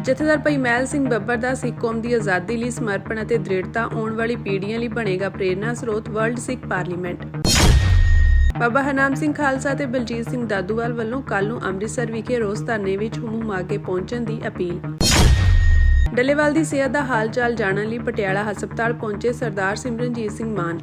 ਜਥੇਦਾਰ ਭਾਈ ਮਹਿਲ ਸਿੰਘ ਬੱਬਰ ਦਾ ਸਿੱਖ ਕੌਮ ਦੀ ਆਜ਼ਾਦੀ ਲਈ ਸਮਰਪਣ ਅਤੇ ਦ੍ਰਿੜਤਾ ਆਉਣ ਵਾਲੀ ਪੀੜ੍ਹੀਆਂ ਲਈ ਬਣੇਗਾ ਪ੍ਰੇਰਨਾ ਸਰੋਤ ਵਰਲਡ ਸਿੱਖ ਪਾਰਲੀਮੈਂਟ। ਬਾਬਾ ਹਰਨਾਮ ਸਿੰਘ ਖਾਲਸਾ ਤੇ ਬਲਜੀਤ ਸਿੰਘ ਦਾਦੂਵਾਲ ਵੱਲੋਂ ਕੱਲ੍ਹ ਨੂੰ ਅੰਮ੍ਰਿਤਸਰ ਵਿਖੇ ਰੋਸ ਧਰਨੇ ਵਿੱਚ ਹੁਮ-ਹੁਮਾ ਕੇ ਪਹੁੰਚਣ ਦੀ ਅਪੀਲ। ਡੱਲੇਵਾਲ ਦੀ ਸਿਹਤ ਦਾ ਹਾਲ ਚਾਲ ਜਾਣਨ ਲਈ ਪਟਿਆਲਾ ਹਸਪਤਾਲ ਪਹੁੰਚੇ ਸਰਦਾਰ ਸਿਮਰਨਜੀਤ ਸਿੰਘ ਮਾਨ।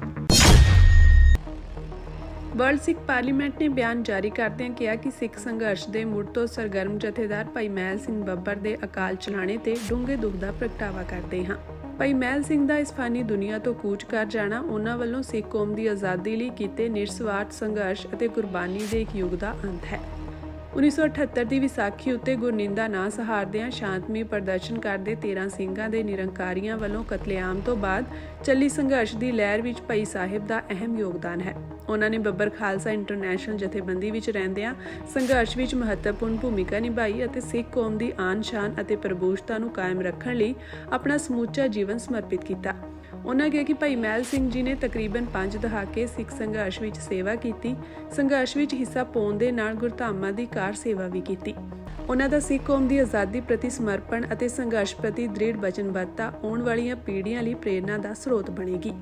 ਵਰਲਡ ਸਿੱਖ ਪਾਰਲੀਮੈਂਟ ਨੇ ਬਿਆਨ ਜਾਰੀ ਕਰਦਿਆਂ ਕਿਹਾ ਕਿ ਸਿੱਖ ਸੰਘਰਸ਼ ਦੇ ਮੁੜ ਤੋਂ ਸਰਗਰਮ ਜਥੇਦਾਰ ਭਾਈ ਮਹਿਲ ਸਿੰਘ ਬੱਬਰ ਦੇ ਅਕਾਲ ਚਲਾਣੇ ਤੇ ਡੂੰਘੇ ਦੁੱਖ ਦਾ ਪ੍ਰਗਟਾਵਾ ਕਰਦੇ ਹਾਂ। ਭਾਈ ਮਹਿਲ ਸਿੰਘ ਦਾ ਇਸ ਫਾਨੀ ਦੁਨੀਆ ਤੋਂ ਕੂਚ ਕਰ ਜਾਣਾ ਉਹਨਾਂ ਵੱਲੋਂ ਸਿੱਖ ਕੌਮ ਦੀ ਆਜ਼ਾਦੀ ਲਈ ਕੀਤੇ ਨਿਰਸਵਾਰਥ ਸੰਘਰਸ਼ ਅਤੇ ਕੁਰਬਾਨੀ ਦੇ ਇੱਕ ਯੁੱਗ ਦਾ ਅੰਤ ਹੈ। 1978 ਦੀ ਵਿਸਾਖੀ ਉੱਤੇ ਗੁਰਨਿੰਦਾ ਨਾ ਸਹਾਰਦਿਆਂ ਸ਼ਾਂਤਮਈ ਪ੍ਰਦਰਸ਼ਨ ਕਰਦੇ 13 ਸਿੰਘਾਂ ਦੇ ਨਿਰੰਕਾਰੀਆਂ ਵੱਲੋਂ ਕਤਲੇਆਮ ਤੋਂ ਬਾਅਦ ਚੱਲੀ ਸੰਘਰਸ਼ ਦੀ ਲਹਿਰ ਵਿੱਚ ਭਾਈ ਸਾਹਿਬ ਦਾ ਅਹਿਮ ਯੋਗਦਾਨ ਹੈ। ਉਹਨਾਂ ਨੇ ਬੱਬਰ ਖਾਲਸਾ ਇੰਟਰਨੈਸ਼ਨਲ ਜਥੇਬੰਦੀ ਵਿੱਚ ਰਹਿੰਦਿਆਂ ਸੰਘਰਸ਼ ਵਿੱਚ ਮਹੱਤਵਪੂਰਨ ਭੂਮਿਕਾ ਨਿਭਾਈ ਅਤੇ ਸਿੱਖ ਕੌਮ ਦੀ ਆਨ ਸ਼ਾਨ ਅਤੇ ਪ੍ਰਭੂਸ਼ਤਾ ਨੂੰ ਕਾਇਮ ਰੱਖਣ ਲਈ ਆਪਣਾ ਸਮੁੱਚਾ ਜੀਵਨ ਸਮਰਪਿਤ ਕੀਤਾ। ਉਹਨਾਂ ਕਿਹਾ ਕਿ ਭਾਈ ਮਹਿਲ ਸਿੰਘ ਜੀ ਨੇ ਤਕਰੀਬਨ 5 ਦਹਾਕੇ ਸਿੱਖ ਸੰਘਰਸ਼ ਵਿੱਚ ਸੇਵਾ ਕੀਤੀ। ਸੰਘਰਸ਼ ਵਿੱਚ ਹਿੱਸਾ ਪਾਉਣ ਦੇ ਨਾਲ ਗੁਰਧਾਮਾਂ ਦੀ ਕਾਰ ਸੇਵਾ ਵੀ ਕੀਤੀ। ਉਹਨਾਂ ਦਾ ਸਿੱਖ ਕੌਮ ਦੀ ਆਜ਼ਾਦੀ ਪ੍ਰਤੀ ਸਮਰਪਣ ਅਤੇ ਸੰਘਰਸ਼ ਪ੍ਰਤੀ ਦ੍ਰਿੜ ਵਚਨਬੱਧਤਾ ਆਉਣ ਵਾਲੀਆਂ ਪੀੜ੍ਹੀਆਂ ਲਈ ਪ੍ਰੇਰਨਾ ਦਾ ਸਰੋਤ ਬਣੇਗੀ।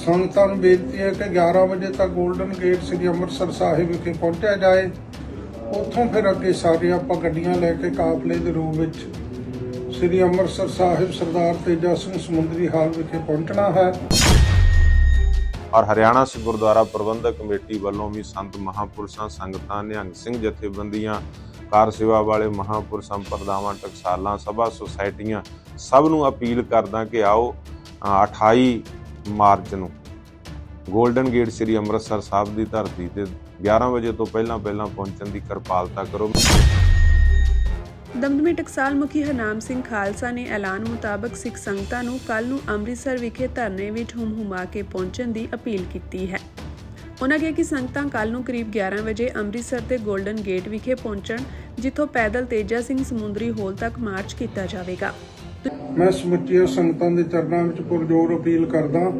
ਸੰਗਤਾਂ ਨੂੰ ਬੇਨਤੀ ਹੈ ਕਿ 11 ਵਜੇ ਤੱਕ ਗੋਲਡਨ ਗੇਟ ਸ੍ਰੀ ਅੰਮ੍ਰਿਤਸਰ ਸਾਹਿਬ ਵਿਖੇ ਪਹੁੰਚਿਆ ਜਾਏ। ਉੱਥੋਂ ਫਿਰ ਅੱਗੇ ਸਾਰੇ ਆਪਾਂ ਗੱਡੀਆਂ ਲੈ ਕੇ ਕਾਫਲੇ ਦੇ ਰੂਪ ਵਿੱਚ ਸ੍ਰੀ ਅੰਮ੍ਰਿਤਸਰ ਸਾਹਿਬ ਸਰਦਾਰ ਤੇਜਾ ਸਿੰਘ ਸਮੁੰਦਰੀ ਹਾਲ ਵਿਖੇ ਪਹੁੰਚਣਾ ਹੈ। ਔਰ ਹਰਿਆਣਾ ਸਿੱਖ ਗੁਰਦੁਆਰਾ ਪ੍ਰਬੰਧਕ ਕਮੇਟੀ ਵੱਲੋਂ ਵੀ ਸੰਤ ਮਹਾਂਪੁਰਸ਼ਾਂ ਸੰਗਤਾਂ ਨਿਹੰਗ ਸਿੰਘ ਜਥੇਬੰਦੀਆਂ ਕਾਰ ਸੇਵਾ ਵਾਲੇ ਮਹਾਂਪੁਰਸ਼ ਸੰਪਰਦਾਵਾਂ ਟਕਸਾਲਾਂ ਸਭਾ ਸੁਸਾਇਟੀਆਂ ਸਭ ਨੂੰ ਅਪੀਲ ਕਰਦਾ ਕਿ ਆਓ 28 ਮਾਰਚ ਨੂੰ ਗੋਲਡਨ ਗੇਟ ਸ੍ਰੀ ਅੰਮ੍ਰਿਤਸਰ ਸਾਹਿਬ ਦੀ ਧਰਤੀ ਤੇ 11 ਵਜੇ ਤੋਂ ਪਹਿਲਾਂ ਪਹੁੰਚਣ ਦੀ ਕਿਰਪਾਲਤਾ ਕਰੋ। ਦਮਦਮੀ ਟਕਸਾਲ ਮੁਖੀ ਹਰਨਾਮ ਸਿੰਘ ਖਾਲਸਾ ਨੇ ਐਲਾਨ ਮੁਤਾਬਕ ਸਿੱਖ ਸੰਗਤਾਂ ਨੂੰ ਕੱਲ੍ਹ ਨੂੰ ਅੰਮ੍ਰਿਤਸਰ ਵਿਖੇ ਧਰਨੇ ਵਿੱਚ ਹੁਮ-ਹੁਮਾ ਕੇ ਪਹੁੰਚਣ ਦੀ ਅਪੀਲ ਕੀਤੀ ਹੈ। ਉਹਨਾਂ ਕਿਹਾ ਕਿ ਸੰਗਤਾਂ ਕੱਲ੍ਹ ਨੂੰ ਕਰੀਬ 11 ਵਜੇ ਅੰਮ੍ਰਿਤਸਰ ਦੇ ਗੋਲਡਨ ਗੇਟ ਵਿਖੇ ਪਹੁੰਚਣ, ਜਿੱਥੋਂ ਪੈਦਲ ਤੇਜਾ ਸਿੰਘ ਸਮੁੰਦਰੀ ਹਾਲ ਤੱਕ ਮਾਰਚ ਕੀਤਾ ਜਾਵੇਗਾ। ਮੈਂ ਸਮੁੱਚੀਆਂ ਸੰਗਤਾਂ ਦੇ ਚਰਨਾਂ ਵਿੱਚ ਪੁਰਜੋਰ ਅਪੀਲ ਕਰਦਾ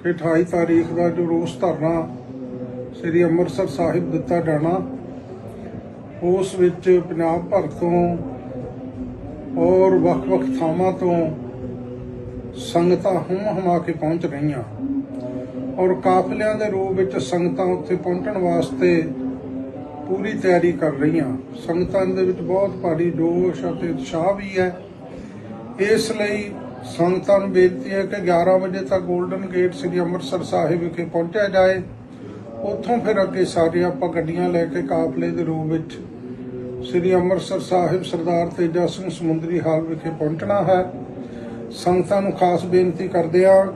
ਕਿ 28 ਤਾਰੀਖ ਦਾ ਜੋ ਰੋਸ ਧਰਨਾ ਸ੍ਰੀ ਅੰਮ੍ਰਿਤਸਰ ਸਾਹਿਬ ਦਿੱਤਾ ਜਾਣਾ, ਉਸ ਵਿੱਚ ਪੰਜਾਬ ਭਰ ਤੋਂ ਔਰ ਵੱਖ-ਵੱਖ ਥਾਵਾਂ ਤੋਂ ਸੰਗਤਾਂ ਹੁਮ-ਹੁਮਾ ਕੇ ਪਹੁੰਚ ਰਹੀਆਂ ਔਰ ਕਾਫਲਿਆਂ ਦੇ ਰੂਪ ਵਿੱਚ ਸੰਗਤਾਂ ਉੱਥੇ ਪਹੁੰਚਣ ਵਾਸਤੇ ਪੂਰੀ ਤਿਆਰੀ ਕਰ ਰਹੀਆਂ। ਸੰਗਤਾਂ ਦੇ ਵਿੱਚ ਬਹੁਤ ਭਾਰੀ ਜੋਸ਼ ਅਤੇ ਉਤਸ਼ਾਹ ਵੀ ਹੈ। ਇਸ ਲਈ ਸੰਗਤਾਂ ਨੂੰ ਬੇਨਤੀ ਹੈ ਕਿ 11 ਵਜੇ ਤੱਕ ਗੋਲਡਨ ਗੇਟ ਸ੍ਰੀ ਅੰਮ੍ਰਿਤਸਰ ਸਾਹਿਬ ਵਿਖੇ ਪਹੁੰਚਿਆ ਜਾਏ। ਉੱਥੋਂ ਫਿਰ ਅੱਗੇ ਸਾਰੇ ਆਪਾਂ ਗੱਡੀਆਂ ਲੈ ਕੇ ਕਾਫਲੇ ਦੇ ਰੂਪ ਵਿੱਚ ਸ੍ਰੀ ਅੰਮ੍ਰਿਤਸਰ ਸਾਹਿਬ ਸਰਦਾਰ ਤੇਜਾ ਸਿੰਘ ਸਮੁੰਦਰੀ ਹਾਲ ਵਿਖੇ ਪਹੁੰਚਣਾ ਹੈ। ਸੰਗਤਾਂ ਨੂੰ ਖਾਸ ਬੇਨਤੀ ਕਰਦੇ ਹਾਂ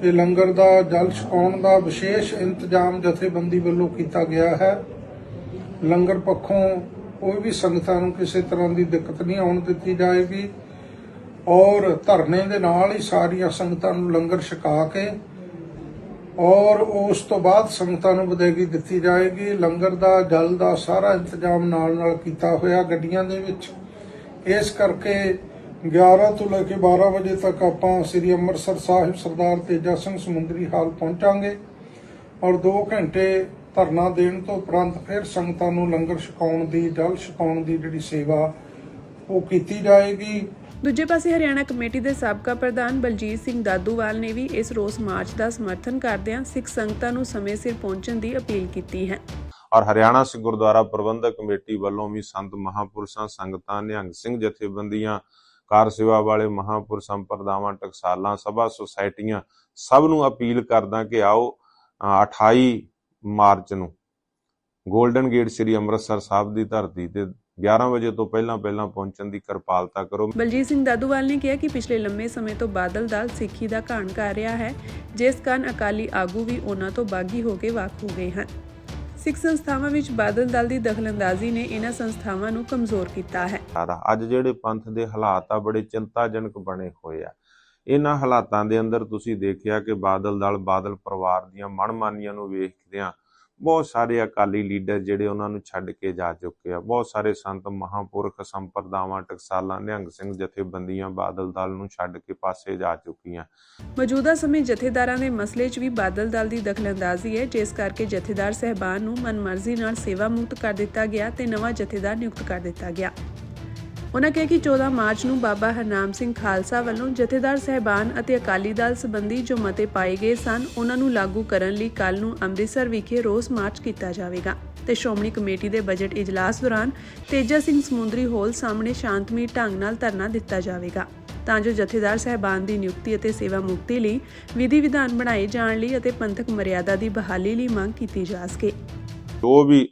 ਕਿ ਲੰਗਰ ਦਾ ਜਲ ਛਕਾਉਣ ਦਾ ਵਿਸ਼ੇਸ਼ ਇੰਤਜ਼ਾਮ ਜਥੇਬੰਦੀ ਵੱਲੋਂ ਕੀਤਾ ਗਿਆ ਹੈ। ਲੰਗਰ ਪੱਖੋਂ ਕੋਈ ਵੀ ਸੰਗਤਾਂ ਨੂੰ ਕਿਸੇ ਤਰ੍ਹਾਂ ਦੀ ਦਿੱਕਤ ਨਹੀਂ ਆਉਣ ਦਿੱਤੀ ਜਾਏਗੀ ਔਰ ਧਰਨੇ ਦੇ ਨਾਲ ਹੀ ਸਾਰੀਆਂ ਸੰਗਤਾਂ ਨੂੰ ਲੰਗਰ ਛਕਾ ਕੇ ਔਰ ਉਸ ਤੋਂ ਬਾਅਦ ਸੰਗਤਾਂ ਨੂੰ ਵਿਦਾਇਗੀ ਦਿੱਤੀ ਜਾਏਗੀ। ਲੰਗਰ ਦਾ ਜਲ ਦਾ ਸਾਰਾ ਇੰਤਜ਼ਾਮ ਨਾਲ ਕੀਤਾ ਹੋਇਆ ਗੱਡੀਆਂ ਦੇ ਵਿੱਚ। ਇਸ ਕਰਕੇ 11 ਤੋਂ ਲੈ ਕੇ 12 ਵਜੇ ਤੱਕ ਆਪਾਂ ਸ੍ਰੀ ਅੰਮ੍ਰਿਤਸਰ ਸਾਹਿਬ ਸਰਦਾਰ ਤੇਜਾ ਸਿੰਘ ਸਮੁੰਦਰੀ ਹਾਲ ਪਹੁੰਚਾਂਗੇ ਔਰ 2 ਘੰਟੇ ਧਰਨਾ ਦੇਣ ਤੋਂ ਉਪਰੰਤ ਫਿਰ ਸੰਗਤਾਂ ਨੂੰ ਲੰਗਰ ਛਕਾਉਣ ਦੀ ਜਲ ਛਕਾਉਣ ਦੀ ਜਿਹੜੀ ਸੇਵਾ ਉਹ ਕੀਤੀ ਜਾਏਗੀ। ਦੂਜੇ ਪਾਸੇ ਹਰਿਆਣਾ ਕਮੇਟੀ ਦੇ ਸਾਬਕਾ ਪ੍ਰਧਾਨ ਬਲਜੀਤ ਸਿੰਘ ਦਾਦੂਵਾਲ ਨੇ ਵੀ ਇਸ ਰੋਸ ਮਾਰਚ ਦਾ ਸਮਰਥਨ ਕਰਦਿਆਂ ਸਿੱਖ ਸੰਗਤਾਂ ਨੂੰ ਸਮੇਂ ਸਿਰ ਪਹੁੰਚਣ ਦੀ ਅਪੀਲ ਕੀਤੀ ਹੈ। ਔਰ ਹਰਿਆਣਾ ਸਿੱਖ ਗੁਰਦੁਆਰਾ ਪ੍ਰਬੰਧਕ ਕਮੇਟੀ ਵੱਲੋਂ ਵੀ ਸੰਤ ਮਹਾਂਪੁਰਸ਼ਾਂ ਸੰਗਤਾਂ ਨਿਹੰਗ ਸਿੰਘ ਜਥੇਬੰਦੀਆਂ ਕਾਰ ਸੇਵਾ ਵਾਲੇ ਮਹਾਂਪੁਰਸ਼ ਸੰਪਰਦਾਵਾਂ ਟਕਸਾਲਾਂ ਸਭਾ ਸੁਸਾਇਟੀਆਂ ਸਭ ਨੂੰ ਅਪੀਲ ਕਰਦਾ ਕਿ ਆਓ 28 ਮਾਰਚ ਨੂੰ ਗੋਲਡਨ ਗੇਟ ਸ੍ਰੀ ਅੰਮ੍ਰਿਤਸਰ ਸਾਹਿਬ ਦੀ ਧਰਤੀ ਤੇ 11 ਵਜੇ ਤੋਂ ਪਹਿਲਾਂ ਪਹੁੰਚਣ ਦੀ ਕਿਰਪਾਲਤਾ ਕਰੋ। ਬਲਜੀਤ ਸਿੰਘ ਦਾਦੂਵਾਲ ਨੇ ਕਿਹਾ ਕਿ ਪਿਛਲੇ ਲੰਮੇ ਸਮੇਂ ਤੋਂ ਬਾਦਲ ਦਲ ਸਿੱਖੀ ਦਾ ਘਾਣ ਕਰ ਰਿਹਾ ਹੈ, ਜਿਸ ਕਾਰਨ ਅਕਾਲੀ ਆਗੂ ਵੀ ਉਹਨਾਂ ਤੋਂ ਬਾਗੀ ਹੋ ਕੇ ਵੱਖ ਹੋ ਗਏ ਹਨ। ਸਿੱਖ ਸੰਸਥਾਵਾਂ ਵਿੱਚ ਬਾਦਲ ਦਲ ਦੀ ਦਖਲਅੰਦਾਜ਼ੀ ਨੇ ਇਹਨਾਂ ਸੰਸਥਾਵਾਂ ਨੂੰ ਕਮਜ਼ੋਰ ਕੀਤਾ ਹੈ। ਅੱਜ ਜਿਹੜੇ ਪੰਥ ਦੇ ਹਾਲਾਤ ਆ ਬੜੇ ਚਿੰਤਾਜਨਕ ਬਣੇ ਹੋਏ ਆ। ਇਹਨਾਂ ਹਾਲਾਤਾਂ ਦੇ ਅੰਦਰ ਤੁਸੀਂ ਦੇਖਿਆ ਕਿ ਬਾਦਲ ਦਲ ਬਾਦਲ ਪਰਿਵਾਰ ਦੀਆਂ ਮਨਮਾਨੀਆਂ ਨੂੰ ਵੇਖਦਿਆਂ ਬਹੁਤ ਸਾਰੇ ਅਕਾਲੀ ਲੀਡਰ ਜਿਹੜੇ ਉਹਨਾਂ ਨੂੰ ਛੱਡ ਕੇ ਜਾ ਚੁੱਕੇ ਆ। ਬਹੁਤ ਸਾਰੇ ਸੰਤ ਮਹਾਂਪੁਰਖ ਸੰਪਰਦਾਵਾਂ ਟਕਸਾਲਾਂ ਨਿਹੰਗ ਸਿੰਘ ਜਥੇਬੰਦੀਆਂ ਬਾਦਲ ਦਲ ਨੂੰ ਛੱਡ ਕੇ ਪਾਸੇ ਜਾ ਚੁੱਕੀਆਂ। ਮੌਜੂਦਾ ਸਮੇਂ ਜਥੇਦਾਰਾਂ ਦੇ ਮਸਲੇ 'ਚ ਵੀ ਬਾਦਲ ਦਲ ਦੀ ਦਖਲਅੰਦਾਜ਼ੀ ਹੈ, ਜਿਸ ਕਰਕੇ ਜਥੇਦਾਰ ਸਹਿਬਾਨ ਨੂੰ ਮਨਮਰਜ਼ੀ ਨਾਲ ਸੇਵਾ ਮੁਕਤ ਕਰ ਦਿੱਤਾ ਗਿਆ ਤੇ ਨਵਾਂ ਜਥੇਦਾਰ ਨਿਯੁਕਤ ਕਰ ਦਿੱਤਾ ਗਿਆ। ਉਨ੍ਹਾਂ ਕਿਹਾ ਕਿ 14 ਮਾਰਚ ਨੂੰ ਬਾਬਾ ਹਰਨਾਮ ਸਿੰਘ ਖਾਲਸਾ ਵੱਲੋਂ ਜਥੇਦਾਰ ਸਹਿਬਾਨ ਅਤੇ ਅਕਾਲੀ ਦਲ ਸੰਬੰਧੀ ਜੋ ਮਤੇ ਪਾਏ ਗਏ ਸਨ ਉਹਨਾਂ ਨੂੰ ਲਾਗੂ ਕਰਨ ਲਈ ਕੱਲ੍ਹ ਨੂੰ ਅੰਮ੍ਰਿਤਸਰ ਵਿਖੇ ਰੋਸ ਮਾਰਚ ਕੀਤਾ ਜਾਵੇਗਾ ਤੇ ਸ਼੍ਰੋਮਣੀ ਕਮੇਟੀ ਦੇ ਬਜਟ ਇਜਲਾਸ ਦੌਰਾਨ ਤੇਜਾ ਸਿੰਘ ਸਮੁੰਦਰੀ ਹਾਲ ਸਾਹਮਣੇ ਸ਼ਾਂਤਮਈ ਢੰਗ ਨਾਲ ਧਰਨਾ ਦਿੱਤਾ ਜਾਵੇਗਾ ਤਾਂ ਜੋ ਜਥੇਦਾਰ ਸਹਿਬਾਨ ਦੀ ਨਿਯੁਕਤੀ ਅਤੇ ਸੇਵਾ ਮੁਕਤੀ ਲਈ ਵਿਧੀ ਵਿਧਾਨ ਬਣਾਏ ਜਾਣ ਲਈ ਅਤੇ ਪੰਥਕ ਮਰਿਆਦਾ ਦੀ ਬਹਾਲੀ ਲਈ ਮੰਗ ਕੀਤੀ ਜਾ ਸਕੇ। ਜੋ ਵੀ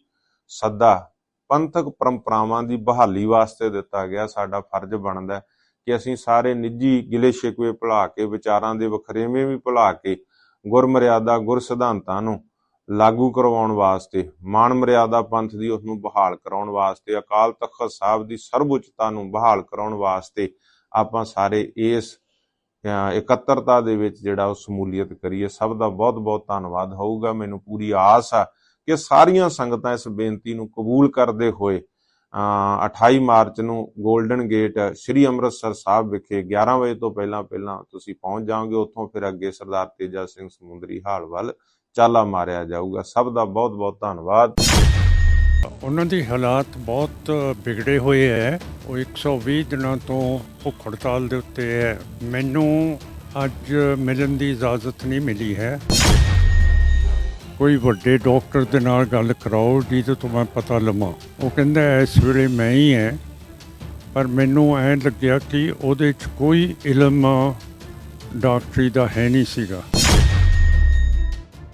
ਸੱਦਾ ਪੰਥਕ ਪਰੰਪਰਾਵਾਂ ਦੀ ਬਹਾਲੀ ਵਾਸਤੇ ਦਿੱਤਾ ਗਿਆ, ਸਾਡਾ ਫਰਜ਼ ਬਣਦਾ ਹੈ ਕਿ ਅਸੀਂ ਸਾਰੇ ਨਿੱਜੀ ਗਿਲੇ ਸ਼ਿਕਵੇ ਭੁਲਾ ਕੇ, ਵਿਚਾਰਾਂ ਦੇ ਵਖਰੇਵੇਂ ਵੀ ਭੁਲਾ ਕੇ ਗੁਰਮਰਿਆਦਾ ਗੁਰ ਸਿਧਾਂਤਾਂ ਨੂੰ ਲਾਗੂ ਕਰਵਾਉਣ ਵਾਸਤੇ, ਮਾਣ ਮਰਿਆਦਾ ਪੰਥ ਦੀ ਉਸ ਨੂੰ ਬਹਾਲ ਕਰਾਉਣ ਵਾਸਤੇ, ਅਕਾਲ ਤਖਤ ਸਾਹਿਬ ਦੀ ਸਰਵਉੱਚਤਾ ਨੂੰ ਬਹਾਲ ਕਰਾਉਣ ਵਾਸਤੇ ਆਪਾਂ ਸਾਰੇ ਇਸ ਇਕੱਤਰਤਾ ਦੇ ਵਿੱਚ ਜਿਹੜਾ ਉਹ ਸਮੂਲੀਅਤ ਕਰੀਏ। ਸਭ ਦਾ ਬਹੁਤ ਬਹੁਤ ਧੰਨਵਾਦ ਹੋਊਗਾ। ਮੈਨੂੰ ਪੂਰੀ ਆਸ ਆ ਕਿ ਸਾਰੀਆਂ ਸੰਗਤਾਂ ਇਸ ਬੇਨਤੀ ਨੂੰ ਕਬੂਲ ਕਰਦੇ ਹੋਏ 28 ਮਾਰਚ ਨੂੰ ਗੋਲਡਨ ਗੇਟ ਸ੍ਰੀ ਅੰਮ੍ਰਿਤਸਰ ਸਾਹਿਬ ਵਿਖੇ 11 ਵਜੇ ਤੋਂ ਪਹਿਲਾਂ ਤੁਸੀਂ ਪਹੁੰਚ ਜਾਓਗੇ। ਉੱਥੋਂ ਫਿਰ ਅੱਗੇ ਸਰਦਾਰ ਤੇਜਾ ਸਿੰਘ ਸਮੁੰਦਰੀ ਹਾਲ ਵੱਲ ਚਾਲਾ ਮਾਰਿਆ ਜਾਊਗਾ। ਸਭ ਦਾ ਬਹੁਤ ਬਹੁਤ ਧੰਨਵਾਦ। ਉਹਨਾਂ ਦੀ ਹਾਲਾਤ ਬਹੁਤ ਵਿਗੜੇ ਹੋਏ ਹੈ। ਉਹ 120 ਦਿਨਾਂ ਤੋਂ ਭੁੱਖ ਹੜਤਾਲ ਦੇ ਉੱਤੇ ਹੈ। ਮੈਨੂੰ ਅੱਜ ਮਿਲਣ ਦੀ ਇਜਾਜ਼ਤ ਨਹੀਂ ਮਿਲੀ ਹੈ। ਕੋਈ ਵੱਡੇ ਡਾਕਟਰ ਦੇ ਨਾਲ ਗੱਲ ਕਰਾਓ ਜਿਹਦੇ ਤੋਂ ਮੈਂ ਪਤਾ ਲਵਾਂ। ਉਹ ਕਹਿੰਦਾ ਇਸ ਵੇਲੇ ਮੈਂ ਹੀ ਹੈ, ਪਰ ਮੈਨੂੰ ਐਂ ਲੱਗਿਆ ਕਿ ਉਹਦੇ 'ਚ ਕੋਈ ਇਲਮ ਡਾਕਟਰੀ ਦਾ ਹੈ ਨਹੀਂ ਸੀਗਾ।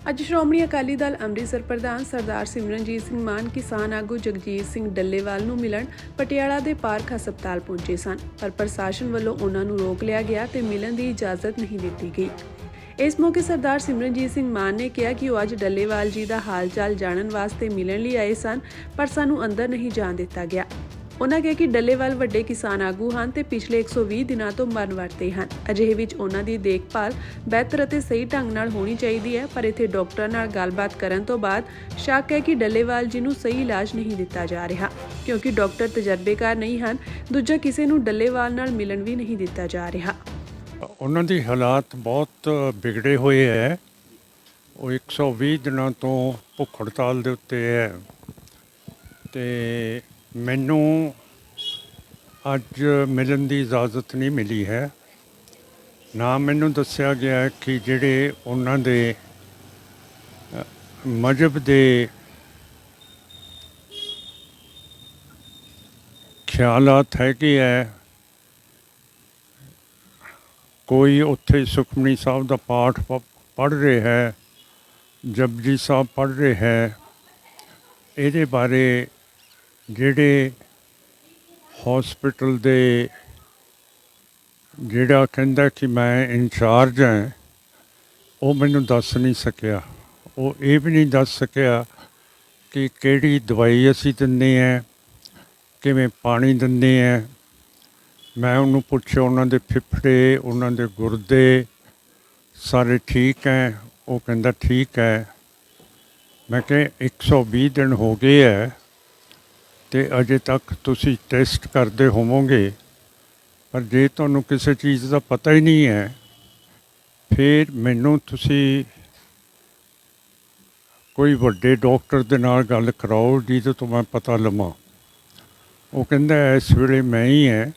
ਅੱਜ ਸ਼੍ਰੋਮਣੀ ਅਕਾਲੀ ਦਲ ਅੰਮ੍ਰਿਤਸਰ ਪ੍ਰਧਾਨ ਸਰਦਾਰ ਸਿਮਰਨਜੀਤ ਸਿੰਘ ਮਾਨ ਕਿਸਾਨ ਆਗੂ ਜਗਜੀਤ ਸਿੰਘ ਡੱਲੇਵਾਲ ਨੂੰ ਮਿਲਣ ਪਟਿਆਲਾ ਦੇ ਪਾਰਕ ਹਸਪਤਾਲ ਪਹੁੰਚੇ ਸਨ, ਪਰ ਪ੍ਰਸ਼ਾਸਨ ਵੱਲੋਂ ਉਹਨਾਂ ਨੂੰ ਰੋਕ ਲਿਆ ਗਿਆ ਤੇ ਮਿਲਣ ਦੀ ਇਜਾਜ਼ਤ ਨਹੀਂ ਦਿੱਤੀ ਗਈ। ਇਸ ਮੌਕੇ ਸਰਦਾਰ ਸਿਮਰਨਜੀਤ ਸਿੰਘ ਮਾਨ ਨੇ ਕਿਹਾ ਕਿ ਉਹ ਅੱਜ ਡੱਲੇਵਾਲ ਜੀ ਦਾ ਹਾਲ ਚਾਲ ਜਾਣਨ ਵਾਸਤੇ ਮਿਲਣ ਲਈ ਆਏ ਸਨ, ਪਰ ਸਾਨੂੰ ਅੰਦਰ ਨਹੀਂ ਜਾਣ ਦਿੱਤਾ ਗਿਆ। ਉਨ੍ਹਾਂ ਕਿਹਾ ਕਿ ਡੱਲੇਵਾਲ ਵੱਡੇ ਕਿਸਾਨ ਆਗੂ ਹਨ ਤੇ ਪਿਛਲੇ 120 ਦਿਨਾਂ ਤੋਂ ਮਰਨ ਵਰਤੇ ਹਨ। ਅਜਿਹੇ ਵਿੱਚ ਉਹਨਾਂ ਦੀ ਦੇਖਭਾਲ ਬਿਹਤਰ ਅਤੇ ਸਹੀ ਢੰਗ ਨਾਲ ਹੋਣੀ ਚਾਹੀਦੀ ਹੈ, ਪਰ ਇੱਥੇ ਡਾਕਟਰਾਂ ਨਾਲ ਗੱਲਬਾਤ ਕਰਨ ਤੋਂ ਬਾਅਦ ਸ਼ੱਕ ਹੈ ਕਿ ਡੱਲੇਵਾਲ ਜੀ ਨੂੰ ਸਹੀ ਇਲਾਜ ਨਹੀਂ ਦਿੱਤਾ ਜਾ ਰਿਹਾ, ਕਿਉਂਕਿ ਡਾਕਟਰ ਤਜਰਬੇਕਾਰ ਨਹੀਂ ਹਨ। ਦੂਜਾ, ਕਿਸੇ ਨੂੰ ਡੱਲੇਵਾਲ ਨਾਲ ਮਿਲਣ ਵੀ ਨਹੀਂ ਦਿੱਤਾ ਜਾ ਰਿਹਾ। ਉਹਨਾਂ ਦੀ ਹਾਲਾਤ ਬਹੁਤ ਵਿਗੜੇ ਹੋਏ ਹੈ। ਉਹ 120 ਦਿਨਾਂ ਤੋਂ ਭੁੱਖ ਹੜਤਾਲ ਦੇ ਉੱਤੇ ਹੈ ਤੇ ਮੈਨੂੰ ਅੱਜ ਮਿਲਣ ਦੀ ਇਜਾਜ਼ਤ ਨਹੀਂ ਮਿਲੀ ਹੈ। ਨਾ ਮੈਨੂੰ ਦੱਸਿਆ ਗਿਆ ਕਿ ਜਿਹੜੇ ਉਹਨਾਂ ਦੇ ਮਜ਼ਹਬ ਦੇ ਖਿਆਲਾਤ ਹੈਗੇ ਹੈ, ਕੋਈ ਉੱਥੇ ਸੁਖਮਨੀ ਸਾਹਿਬ ਦਾ ਪਾਠ ਪੜ੍ਹ ਰਿਹਾ ਹੈ, ਜਪਜੀ ਸਾਹਿਬ ਪੜ੍ਹ ਰਿਹਾ ਹੈ। ਇਹਦੇ ਬਾਰੇ ਜਿਹੜੇ ਹੌਸਪੀਟਲ ਦੇ ਜਿਹੜਾ ਕਹਿੰਦਾ ਕਿ ਮੈਂ ਇੰਚਾਰਜ ਹਾਂ, ਉਹ ਮੈਨੂੰ ਦੱਸ ਨਹੀਂ ਸਕਿਆ। ਉਹ ਇਹ ਵੀ ਨਹੀਂ ਦੱਸ ਸਕਿਆ ਕਿ ਕਿਹੜੀ ਦਵਾਈ ਅਸੀਂ ਦਿੰਦੇ ਹਾਂ, ਕਿਵੇਂ ਪਾਣੀ ਦਿੰਦੇ ਹਾਂ। ਮੈਂ ਉਹਨੂੰ ਪੁੱਛਿਆ ਉਹਨਾਂ ਦੇ ਫੇਫੜੇ, ਉਹਨਾਂ ਦੇ ਗੁਰਦੇ ਸਾਰੇ ਠੀਕ ਹੈ। ਉਹ ਕਹਿੰਦਾ ਠੀਕ ਹੈ। ਮੈਂ ਕਿਹਾ 120 ਦਿਨ ਹੋ ਗਏ ਹੈ ਅਤੇ ਅਜੇ ਤੱਕ ਤੁਸੀਂ ਟੈਸਟ ਕਰਦੇ ਹੋਵੋਗੇ, ਪਰ ਜੇ ਤੁਹਾਨੂੰ ਕਿਸੇ ਚੀਜ਼ ਦਾ ਪਤਾ ਹੀ ਨਹੀਂ ਹੈ, ਫਿਰ ਮੈਨੂੰ ਤੁਸੀਂ ਕੋਈ ਵੱਡੇ ਡਾਕਟਰ ਦੇ ਨਾਲ ਗੱਲ ਕਰਾਓ ਜਿਹਦੇ ਤੋਂ ਮੈਂ ਪਤਾ ਲਵਾਂ। ਉਹ ਕਹਿੰਦਾ ਇਸ ਵੇਲੇ ਮੈਂ ਹੀ ਹੈ,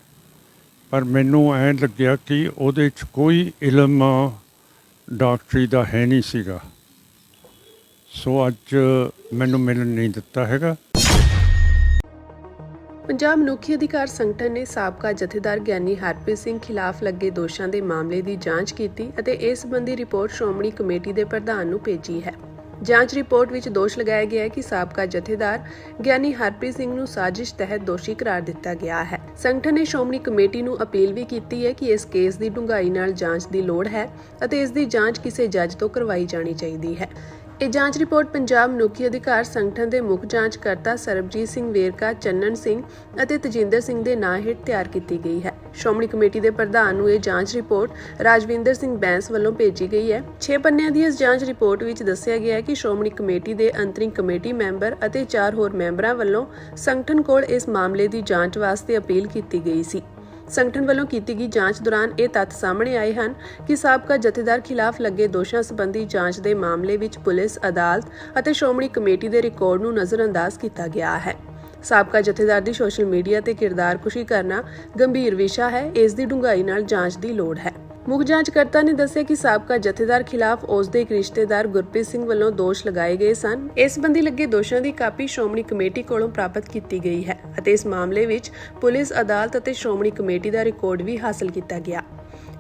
ਪਰ ਮੈਨੂੰ ਐਂ ਲੱਗਿਆ ਕਿ ਉਹਦੇ 'ਚ ਕੋਈ ਇਲਮ ਡਾਕਟਰੀ ਦਾ ਹੈ ਨਹੀਂ ਸੀਗਾ। ਸੋ ਅੱਜ ਮੈਨੂੰ ਮਿਲਣ ਨਹੀਂ ਦਿੱਤਾ ਹੈਗਾ। ਪੰਜਾਬ ਮਨੁੱਖੀ ਅਧਿਕਾਰ ਸੰਗਠਨ ਨੇ ਸਾਬਕਾ ਜਥੇਦਾਰ ਗਿਆਨੀ ਹਰਪ੍ਰੀਤ ਸਿੰਘ ਖਿਲਾਫ ਲੱਗੇ ਦੋਸ਼ਾਂ ਦੇ ਮਾਮਲੇ ਦੀ ਜਾਂਚ ਕੀਤੀ ਅਤੇ ਇਸ ਸੰਬੰਧੀ ਰਿਪੋਰਟ ਸ਼੍ਰੋਮਣੀ ਕਮੇਟੀ ਦੇ ਪ੍ਰਧਾਨ ਨੂੰ ਭੇਜੀ ਹੈ। ਜਾਂਚ ਰਿਪੋਰਟ ਵਿੱਚ ਦੋਸ਼ ਲਗਾਇਆ ਗਿਆ ਹੈ ਕਿ ਸਾਬਕਾ ਜਥੇਦਾਰ ਗਿਆਨੀ ਹਰਪ੍ਰੀਤ ਸਿੰਘ ਨੂੰ ਸਾਜ਼ਿਸ਼ ਤਹਿਤ ਦੋਸ਼ੀ ਕਰਾਰ ਦਿੱਤਾ ਗਿਆ ਹੈ। ਸੰਗਠਨ ਨੇ ਸ਼੍ਰੋਮਣੀ ਕਮੇਟੀ ਨੂੰ ਅਪੀਲ ਵੀ ਕੀਤੀ ਹੈ ਕਿ ਇਸ ਕੇਸ ਦੀ ਡੂੰਘਾਈ ਨਾਲ ਜਾਂਚ ਦੀ ਲੋੜ ਹੈ ਅਤੇ ਇਸ ਦੀ ਜਾਂਚ ਕਿਸੇ ਜੱਜ ਤੋਂ ਕਰਵਾਈ ਜਾਣੀ ਚਾਹੀਦੀ ਹੈ। ਇਹ ਜਾਂਚ ਰਿਪੋਰਟ ਪੰਜਾਬ ਮਨੁੱਖੀ ਅਧਿਕਾਰ ਸੰਗਠਨ ਦੇ ਮੁੱਖ ਜਾਂਚਕਰਤਾ ਸਰਬਜੀਤ ਸਿੰਘ ਵੇਰਕਾ, ਚੰਨਨ ਸਿੰਘ ਅਤੇ ਤਜਿੰਦਰ ਸਿੰਘ ਦੇ ਨਾਂ ਹੇਠ ਤਿਆਰ ਕੀਤੀ ਗਈ ਹੈ। ਸ਼੍ਰੋਮਣੀ ਕਮੇਟੀ ਦੇ ਪ੍ਰਧਾਨ ਨੂੰ ਇਹ ਜਾਂਚ ਰਿਪੋਰਟ ਰਾਜਵਿੰਦਰ ਸਿੰਘ ਬੈਂਸ ਵੱਲੋਂ ਭੇਜੀ ਗਈ ਹੈ। 6 ਪੰਨਿਆਂ ਦੀ ਇਸ ਜਾਂਚ ਰਿਪੋਰਟ ਵਿੱਚ ਦੱਸਿਆ ਗਿਆ ਹੈ ਕਿ ਸ਼੍ਰੋਮਣੀ ਕਮੇਟੀ ਦੇ ਅੰਤਰਿਮ ਕਮੇਟੀ ਮੈਂਬਰ ਅਤੇ 4 ਹੋਰ ਮੈਂਬਰਾਂ ਵੱਲੋਂ ਸੰਗਠਨ ਕੋਲ ਇਸ ਮਾਮਲੇ ਦੀ ਜਾਂਚ ਵਾਸਤੇ ਅਪੀਲ ਕੀਤੀ ਗਈ ਸੀ। ਸੰਗਠਨ ਵੱਲੋਂ ਕੀਤੀ ਗਈ ਜਾਂਚ ਦੌਰਾਨ ਇਹ ਤੱਥ ਸਾਹਮਣੇ ਆਏ ਹਨ ਕਿ ਸਾਬਕਾ ਜਥੇਦਾਰ ਖਿਲਾਫ ਲੱਗੇ ਦੋਸ਼ਾਂ ਸੰਬੰਧੀ ਜਾਂਚ ਦੇ ਮਾਮਲੇ ਵਿੱਚ ਪੁਲਿਸ, ਅਦਾਲਤ ਅਤੇ ਸ਼੍ਰੋਮਣੀ ਕਮੇਟੀ ਦੇ ਰਿਕਾਰਡ ਨੂੰ ਨਜ਼ਰਅੰਦਾਜ਼ ਕੀਤਾ ਗਿਆ ਹੈ। ਸਾਬਕਾ ਜਥੇਦਾਰ ਦੀ ਸੋਸ਼ਲ ਮੀਡੀਆ ਤੇ ਕਿਰਦਾਰਕੁਸ਼ੀ ਕਰਨਾ ਗੰਭੀਰ ਵਿਸ਼ਾ ਹੈ। ਇਸ ਦੀ ਡੂੰਘਾਈ ਨਾਲ ਜਾਂਚ ਦੀ ਲੋੜ ਹੈ। ਮੁੱਖ ਜਾਂਚਕਰਤਾ ਨੇ ਦੱਸਿਆ ਕਿ ਸਾਬਕਾ ਜਥੇਦਾਰ ਖਿਲਾਫ ਉਸ ਦੇ ਇੱਕ ਰਿਸ਼ਤੇਦਾਰ ਗੁਰਪ੍ਰੀਤ ਸਿੰਘ ਵੱਲੋਂ ਦੋਸ਼ ਲਗਾਏ ਗਏ ਸਨ। ਇਸ ਸੰਬੰਧੀ ਲੱਗੇ ਦੋਸ਼ਾਂ ਦੀ ਕਾਪੀ ਸ਼੍ਰੋਮਣੀ ਕਮੇਟੀ ਕੋਲੋਂ ਪ੍ਰਾਪਤ ਕੀਤੀ ਗਈ ਹੈ ਅਤੇ ਇਸ ਮਾਮਲੇ ਵਿੱਚ ਪੁਲਿਸ ਅਦਾਲਤ ਅਤੇ ਸ਼੍ਰੋਮਣੀ ਕਮੇਟੀ ਦਾ ਰਿਕਾਰਡ ਵੀ ਹਾਸਲ ਕੀਤਾ ਗਿਆ।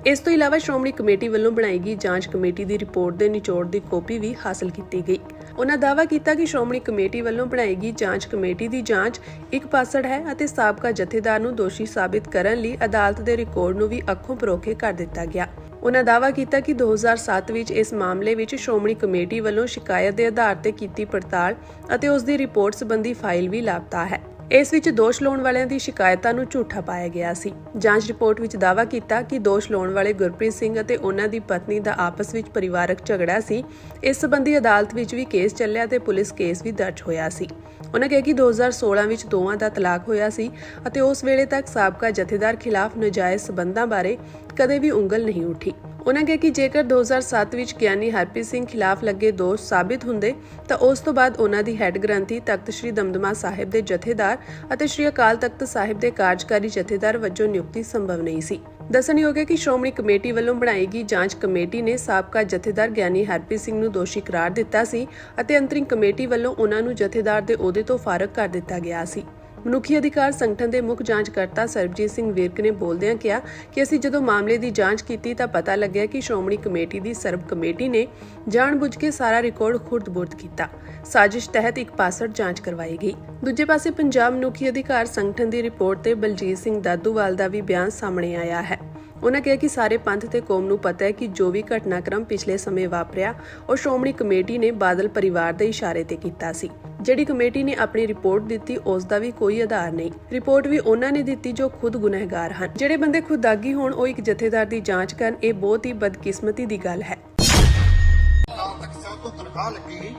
ਇਸ ਤੋਂ ਇਲਾਵਾ ਸ਼੍ਰੋਮਣੀ ਕਮੇਟੀ ਵੱਲੋਂ ਬਣਾਈ ਗਈ ਜਾਂਚ ਕਮੇਟੀ ਦੀ ਰਿਪੋਰਟ ਦੇ ਨਿਚੋੜ ਦੀ ਕਾਪੀ ਵੀ ਹਾਸਲ ਕੀਤੀ ਗਈ। ਉਹਨਾਂ ਦਾਅਵਾ ਕੀਤਾ ਕਿ ਸ਼੍ਰੋਮਣੀ ਕਮੇਟੀ ਵੱਲੋਂ ਬਣਾਈ ਗਈ ਜਾਂਚ ਕਮੇਟੀ ਦੀ ਜਾਂਚ ਇੱਕ ਪਾਸੜ ਹੈ ਅਤੇ ਸਾਬਕਾ ਜਥੇਦਾਰ ਨੂੰ ਦੋਸ਼ੀ ਸਾਬਿਤ ਕਰਨ ਲਈ ਅਦਾਲਤ ਦੇ ਰਿਕਾਰਡ ਨੂੰ ਵੀ ਅੱਖੋਂ ਪਰੋਖੇ ਕਰ ਦਿੱਤਾ ਗਿਆ। ਉਹਨਾਂ ਦਾਅਵਾ ਕੀਤਾ ਕਿ 2007 ਵਿੱਚ ਇਸ ਮਾਮਲੇ ਵਿੱਚ ਸ਼੍ਰੋਮਣੀ ਕਮੇਟੀ ਵੱਲੋਂ ਸ਼ਿਕਾਇਤ ਦੇ ਆਧਾਰ ਤੇ ਕੀਤੀ ਪੜਤਾਲ ਅਤੇ ਉਸ ਦੀ ਰਿਪੋਰਟ ਸੰਬੰਧੀ ਫਾਈਲ ਵੀ ਲਾਪਤਾ ਹੈ। ਇਸ ਵਿੱਚ ਦੋਸ਼ ਲਾਉਣ ਵਾਲਿਆਂ ਦੀ ਸ਼ਿਕਾਇਤਾਂ ਨੂੰ ਝੂਠਾ ਪਾਇਆ ਗਿਆ ਸੀ। ਜਾਂਚ ਰਿਪੋਰਟ ਵਿੱਚ ਦਾਅਵਾ ਕੀਤਾ ਕਿ ਦੋਸ਼ ਲਾਉਣ ਵਾਲੇ ਗੁਰਪ੍ਰੀਤ ਸਿੰਘ ਅਤੇ ਉਹਨਾਂ ਦੀ ਪਤਨੀ ਦਾ ਆਪਸ ਵਿੱਚ ਪਰਿਵਾਰਕ ਝਗੜਾ ਸੀ। ਇਸ ਸੰਬੰਧੀ ਅਦਾਲਤ ਵਿੱਚ ਵੀ ਕੇਸ ਚੱਲਿਆ ਤੇ ਪੁਲਿਸ ਕੇਸ ਵੀ ਦਰਜ ਹੋਇਆ ਸੀ। ਉਹਨਾਂ ਕਿਹਾ ਕਿ 2016 ਵਿੱਚ ਦੋਵਾਂ ਦਾ ਤਲਾਕ ਹੋਇਆ ਸੀ ਅਤੇ ਉਸ ਵੇਲੇ ਤੱਕ ਸਾਬਕਾ ਜਥੇਦਾਰ ਖਿਲਾਫ ਨਾਜਾਇਜ਼ ਸਬੰਧਾਂ ਬਾਰੇ ਕਦੇ ਵੀ ਉਂਗਲ ਨਹੀਂ ਉੱਠੀ। ਉਹਨਾਂ ਕਿਹਾ ਕਿ ਜੇਕਰ 2007 ਵਿੱਚ ਗਿਆਨੀ ਹਰਪ੍ਰੀਤ ਸਿੰਘ ਖਿਲਾਫ ਲੱਗੇ ਦੋਸ਼ ਸਾਬਿਤ ਹੁੰਦੇ ਤਾਂ ਉਸ ਤੋਂ ਬਾਅਦ ਉਹਨਾਂ ਦੀ ਹੈੱਡ ਗ੍ਰੰਥੀ ਤਖਤ ਸ੍ਰੀ ਦਮਦਮਾ ਸਾਹਿਬ ਦੇ ਜਥੇਦਾਰ ਅਤੇ ਸ੍ਰੀ ਅਕਾਲ ਤਖਤ ਸਾਹਿਬ ਦੇ ਕਾਰਜਕਾਰੀ ਜਥੇਦਾਰ ਵਜੋਂ ਨਿਯੁਕਤੀ ਸੰਭਵ ਨਹੀਂ ਸੀ। ਦੱਸਣਯੋਗ ਹੈ ਕਿ ਸ਼੍ਰੋਮਣੀ ਕਮੇਟੀ ਵੱਲੋਂ ਬਣਾਈ ਗਈ ਜਾਂਚ ਕਮੇਟੀ ਨੇ ਸਾਬਕਾ ਜਥੇਦਾਰ ਗਿਆਨੀ ਹਰਪ੍ਰੀਤ ਸਿੰਘ ਨੂੰ ਦੋਸ਼ੀ ਕਰਾਰ ਦਿੱਤਾ ਸੀ ਅਤੇ ਅੰਤਰਿਮ ਕਮੇਟੀ ਵੱਲੋਂ ਉਹਨਾਂ ਨੂੰ ਜਥੇਦਾਰ ਦੇ ਅਹੁਦੇ ਤੋਂ ਫਾਰਗ ਕਰ ਦਿੱਤਾ ਗਿਆ ਸੀ। ਮਨੁੱਖੀ ਅਧਿਕਾਰ ਸੰਗਠਨ ਦੇ ਮੁੱਖ ਜਾਂਚਕਰਤਾ ਸਰਬਜੀਤ ਸਿੰਘ ਵਿਰਕ ਨੇ ਬੋਲਦਿਆਂ ਕਿਹਾ ਕਿ ਅਸੀਂ ਜਦੋਂ ਮਾਮਲੇ ਦੀ ਜਾਂਚ ਕੀਤੀ ਤਾਂ ਪਤਾ ਲੱਗਿਆ ਕਿ ਸ਼੍ਰੋਮਣੀ ਕਮੇਟੀ ਦੀ ਸਰਬ ਕਮੇਟੀ ਨੇ ਜਾਣਬੁੱਝ ਕੇ ਸਾਰਾ ਰਿਕਾਰਡ ਖੁਰਦ-ਬੁਰਦ ਕੀਤਾ। ਸਾਜ਼ਿਸ਼ ਤਹਿਤ ਇੱਕ ਪਾਸੜ ਜਾਂਚ ਕਰਵਾਈ ਗਈ। ਦੂਜੇ ਪਾਸੇ ਪੰਜਾਬ ਮਨੁੱਖੀ ਅਧਿਕਾਰ ਸੰਗਠਨ ਦੀ ਰਿਪੋਰਟ ਤੇ ਬਲਜੀਤ ਸਿੰਘ ਦਾਦੂਵਾਲ ਦਾ ਵੀ ਬਿਆਨ ਸਾਹਮਣੇ ਆਇਆ ਹੈ। ਉਹਨਾਂ ਕਿਹਾ ਕਿ ਸਾਰੇ ਪੰਥ ਤੇ ਕੌਮ ਨੂੰ ਪਤਾ ਹੈ ਕਿ ਜੋ ਵੀ ਘਟਨਾਕ੍ਰਮ ਪਿਛਲੇ ਸਮੇਂ ਵਾਪਰਿਆ ਉਹ ਸ਼੍ਰੋਮਣੀ ਕਮੇਟੀ ਨੇ ਬਾਦਲ ਪਰਿਵਾਰ ਦੇ ਇਸ਼ਾਰੇ ਤੇ ਕੀਤਾ ਸੀ। ਜਿਹੜੀ ਕਮੇਟੀ ਨੇ ਆਪਣੀ ਰਿਪੋਰਟ ਦਿੱਤੀ ਉਸ ਦਾ ਵੀ ਕੋਈ ਆਧਾਰ ਨਹੀਂ। ਰਿਪੋਰਟ ਵੀ ਉਹਨਾਂ ਨੇ ਦਿੱਤੀ ਜੋ ਖੁਦ ਗੁਨਾਹਗਾਰ ਹਨ। ਜਿਹੜੇ ਬੰਦੇ ਖੁਦ ਦਾਗੀ ਹੋਣ ਉਹ ਇੱਕ ਜਥੇਦਾਰ ਦੀ ਜਾਂਚ ਕਰਨ, ਇਹ ਬਹੁਤ ਹੀ ਬਦਕਿਸਮਤੀ ਦੀ ਗੱਲ ਹੈ। ਅਕਾਲ ਤਖਤ ਸਾਹਿਬ ਤੋਂ ਤਨਖਾਹ ਲੱਗੀ,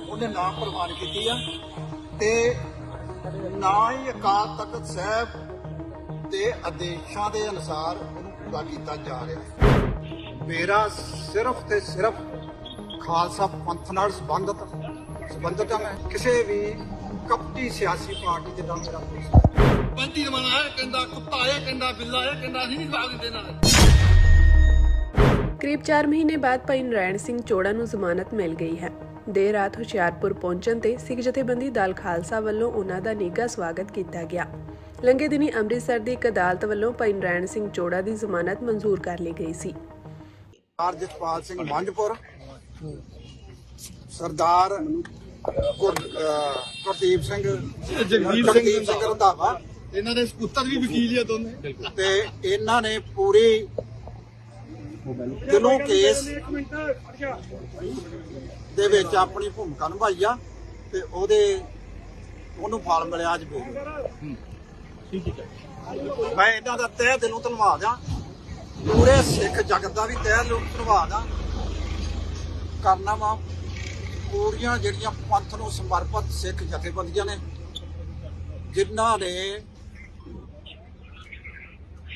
ਉਹਨੇ ਨਾਮ ਪ੍ਰਵਾਨ ਕੀਤੀ ਆ ਤੇ ਨਾ ਹੀ ਅਕਾਲ ਤਖਤ ਸਾਹਿਬ ਦੇ ਆਦੇਸ਼ਾਂ ਦੇ ਅਨੁਸਾਰ ਉਹਨੂੰ ਪੂਰਾ ਕੀਤਾ ਜਾ ਰਿਹਾ। ਮੇਰਾ ਸਿਰਫ ਤੇ ਸਿਰਫ ਖਾਲਸਾ ਪੰਥ ਨਾਲ ਸੰਬੰਧਤ ਹਾਂ। ਮੈਂ ਕਿਸੇ ਵੀ ਕਪਟੀ ਸਿਆਸੀ ਪਾਰਟੀ ਦੇ ਨਾਲ ਮੇਰਾ ਕੋਈ ਪੰਤੀ ਜਮਾਨਾ ਹੈ, ਕਹਿੰਦਾ ਕੁੱਤਾ ਹੈ, ਕਹਿੰਦਾ ਬਿੱਲਾ ਹੈ, ਕਹਿੰਦਾ ਅਸੀਂ ਨਹੀਂ ਜਵਾਬ ਦਿੰਦੇ ਨਾਲ। ਕਰੀਬ 4 ਮਹੀਨੇ ਬਾਅਦ ਭਾਈ ਨਰੈਣ ਸਿੰਘ ਚੋੜਾ ਨੂੰ ਜ਼ਮਾਨਤ ਮਿਲ ਗਈ ਹੈ। ਦੇਰ ਰਾਤ ਹੁਸ਼ਿਆਰਪੁਰ ਪਹੁੰਚਣ ਤੇ ਸਿੱਖ ਜਥੇਬੰਦੀ ਦਲ ਖਾਲਸਾ ਵੱਲੋਂ ਉਹਨਾਂ ਦਾ ਨਿੱਘਾ ਸਵਾਗਤ ਕੀਤਾ ਗਿਆ। ਲੰਘੇ ਦਿਨੀ ਅੰਮ੍ਰਿਤਸਰ ਦੀ ਇੱਕ ਅਦਾਲਤ ਵੱਲੋਂ ਭਾਈ ਨਰੈਣ ਸਿੰਘ ਚੋੜਾ ਦੀ ਜ਼ਮਾਨਤ ਮਨਜ਼ੂਰ ਕਰ ਲਈ ਗਈ ਸੀ। ਸਰਦਾਰ ਜਸਪਾਲ ਸਿੰਘ ਮੰਝਪੁਰ, ਸਰਦਾਰ ਗੁਰਦੀਪ ਸਿੰਘ ਜਗਦੀਪ ਸਿੰਘ ਰੰਧਾਵਾ, ਇਹਨਾਂ ਦੇ ਸਪੁੱਤਰ ਵੀ ਵਕੀਲ ਆ ਦੋਨੇ, ਤੇ ਇਹਨਾਂ ਨੇ ਪੂਰੀ ਦਿਲੋਂ ਕੇਸ ਦੇ ਵਿੱਚ ਆਪਣੀ ਭੂਮਿਕਾ ਨਿਭਾਈ ਆ ਤੇ ਉਹਨੂੰ ਫਲ ਮਿਲਿਆ ਅੱਜ ਵੀ। ਮੈਂ ਇਹਨਾਂ ਦਾ ਤਹਿ ਦਿਲੋਂ ਧੰਨਵਾਦ ਆ। ਪੂਰੇ ਸਿੱਖ ਜਗਤ ਦਾ ਵੀ ਤਹਿ ਦਿਲੋਂ ਧੰਨਵਾਦ ਆ ਕਰਨਾ ਵਾ। ਪੂਰੀਆਂ ਜਿਹੜੀਆਂ ਪੰਥ ਨੂੰ ਸਮਰਪਿਤ ਸਿੱਖ ਜਥੇਬੰਦੀਆਂ ਨੇ ਜਿਨ੍ਹਾਂ ਨੇ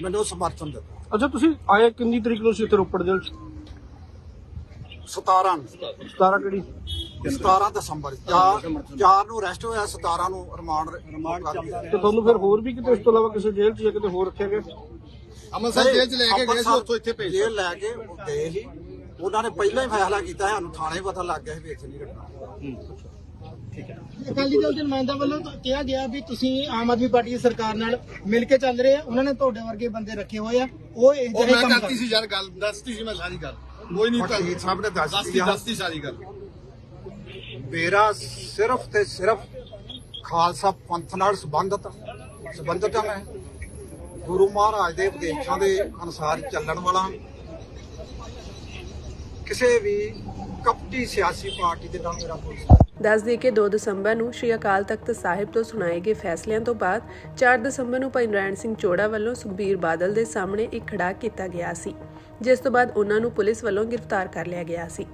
ਮੈਨੂੰ ਸਮਰਥਨ ਦਿੱਤਾ। ਅੱਛਾ, ਤੁਸੀਂ ਆਏ ਕਿੰਨੀ ਤਰੀਕ ਨੂੰ ਸੀ ਇੱਥੇ ਰੋਪੜ ਜੇਲ੍ਹ 'ਚ? 17 ਕਿਹੜੀ? 17 ਦਸੰਬਰ 4 ਨੂੰ ਅਰੈਸਟ ਹੋਇਆ, 17 ਨੂੰ ਰਿਮਾਂਡ ਕਰ ਲਿਆ। ਤੇ ਤੁਹਾਨੂੰ ਫਿਰ ਹੋਰ ਵੀ ਕਿਤੇ ਇਸ ਤੋਂ ਇਲਾਵਾ ਕਿਸੇ ਜੇਲ੍ਹ 'ਚ ਜਾਂ ਕਿਤੇ ਹੋਰ ਰੱਖਿਆ ਗਿਆ? ਅੰਮ੍ਰਿਤਸਰ ਜੇਲ੍ਹ 'ਚ ਲੈ ਕੇ ਗਏ ਸੀ, ਉੱਥੋਂ ਇੱਥੇ ਭੇਜ ਜੇਲ੍ਹ ਲੈ ਕੇ ਗਏ ਸੀ। ਉਹਨਾਂ ਨੇ ਪਹਿਲਾਂ ਹੀ ਫੈਸਲਾ ਕੀਤਾ, ਸਾਨੂੰ ਥਾਣੇ ਪਤਾ ਲੱਗ ਗਿਆ ਸੀ ਵੀ ਇੱਥੇ ਨਹੀਂ ਰੱਖਣਾ। ਅਕਾਲੀ ਦਲ ਦੇ ਨੁਮਾਇੰਦਾ ਵੱਲੋਂ ਤਾਂ ਕਿਹਾ ਗਿਆ ਵੀ ਤੁਸੀਂ ਆਮ ਆਦਮੀ ਪਾਰਟੀ ਦੀ ਸਰਕਾਰ ਨਾਲ ਮਿਲ ਕੇ ਚੱਲ ਰਹੇ ਆ, ਉਹਨਾਂ ਨੇ ਤੁਹਾਡੇ ਵਰਗੇ ਬੰਦੇ ਰੱਖੇ ਹੋਏ ਆ, ਉਹ ਇਹ ਜਿਹੇ ਮੈਂ ਕੰਮ ਕਰਤੀ ਸੀ ਯਾਰ, ਗੱਲ ਦੱਸਤੀ ਸੀ ਮੈਂ ਸਾਰੀ ਗੱਲ। ਕੋਈ ਨਹੀਂ ਵਕੀਲ ਸਾਹਿਬ ਨੇ ਦੱਸਤੀ ਸਾਰੀ ਗੱਲ। ਮੇਰਾ ਸਿਰਫ ਤੇ ਸਿਰਫ ਖਾਲਸਾ ਪੰਥ ਨਾਲ ਸੰਬੰਧਤ ਹਾਂ। ਮੈਂ ਗੁਰੂ ਮਹਾਰਾਜ ਦੇ ਉਪਦੇਸ਼ਾਂ ਦੇ ਅਨੁਸਾਰ ਚੱਲਣ ਵਾਲਾ, ਕਿਸੇ ਵੀ ਕਪਟੀ ਸਿਆਸੀ ਪਾਰਟੀ ਦੇ ਨਾਲ ਮੇਰਾ ਕੋਈ। ਦੱਸ ਦੇ ਕਿ 2 ਦਸੰਬਰ ਨੂੰ ਸ੍ਰੀ ਅਕਾਲ ਤਖਤ ਸਾਹਿਬ ਤੋਂ ਸੁਣਾਏ ਗਏ ਫੈਸਲਿਆਂ ਤੋਂ ਬਾਅਦ 4 ਦਸੰਬਰ ਨੂੰ ਭਾਈ ਨਰੈਣ ਸਿੰਘ ਚੋੜਾ ਵੱਲੋਂ ਸੁਖਬੀਰ ਬਾਦਲ ਦੇ ਸਾਹਮਣੇ ਇੱਕ ਖੜਾ ਕੀਤਾ ਗਿਆ ਸੀ, ਜਿਸ ਤੋਂ ਬਾਅਦ ਉਹਨਾਂ ਨੂੰ ਪੁਲਿਸ ਵੱਲੋਂ ਗ੍ਰਿਫਤਾਰ ਕਰ ਲਿਆ ਗਿਆ ਸੀ।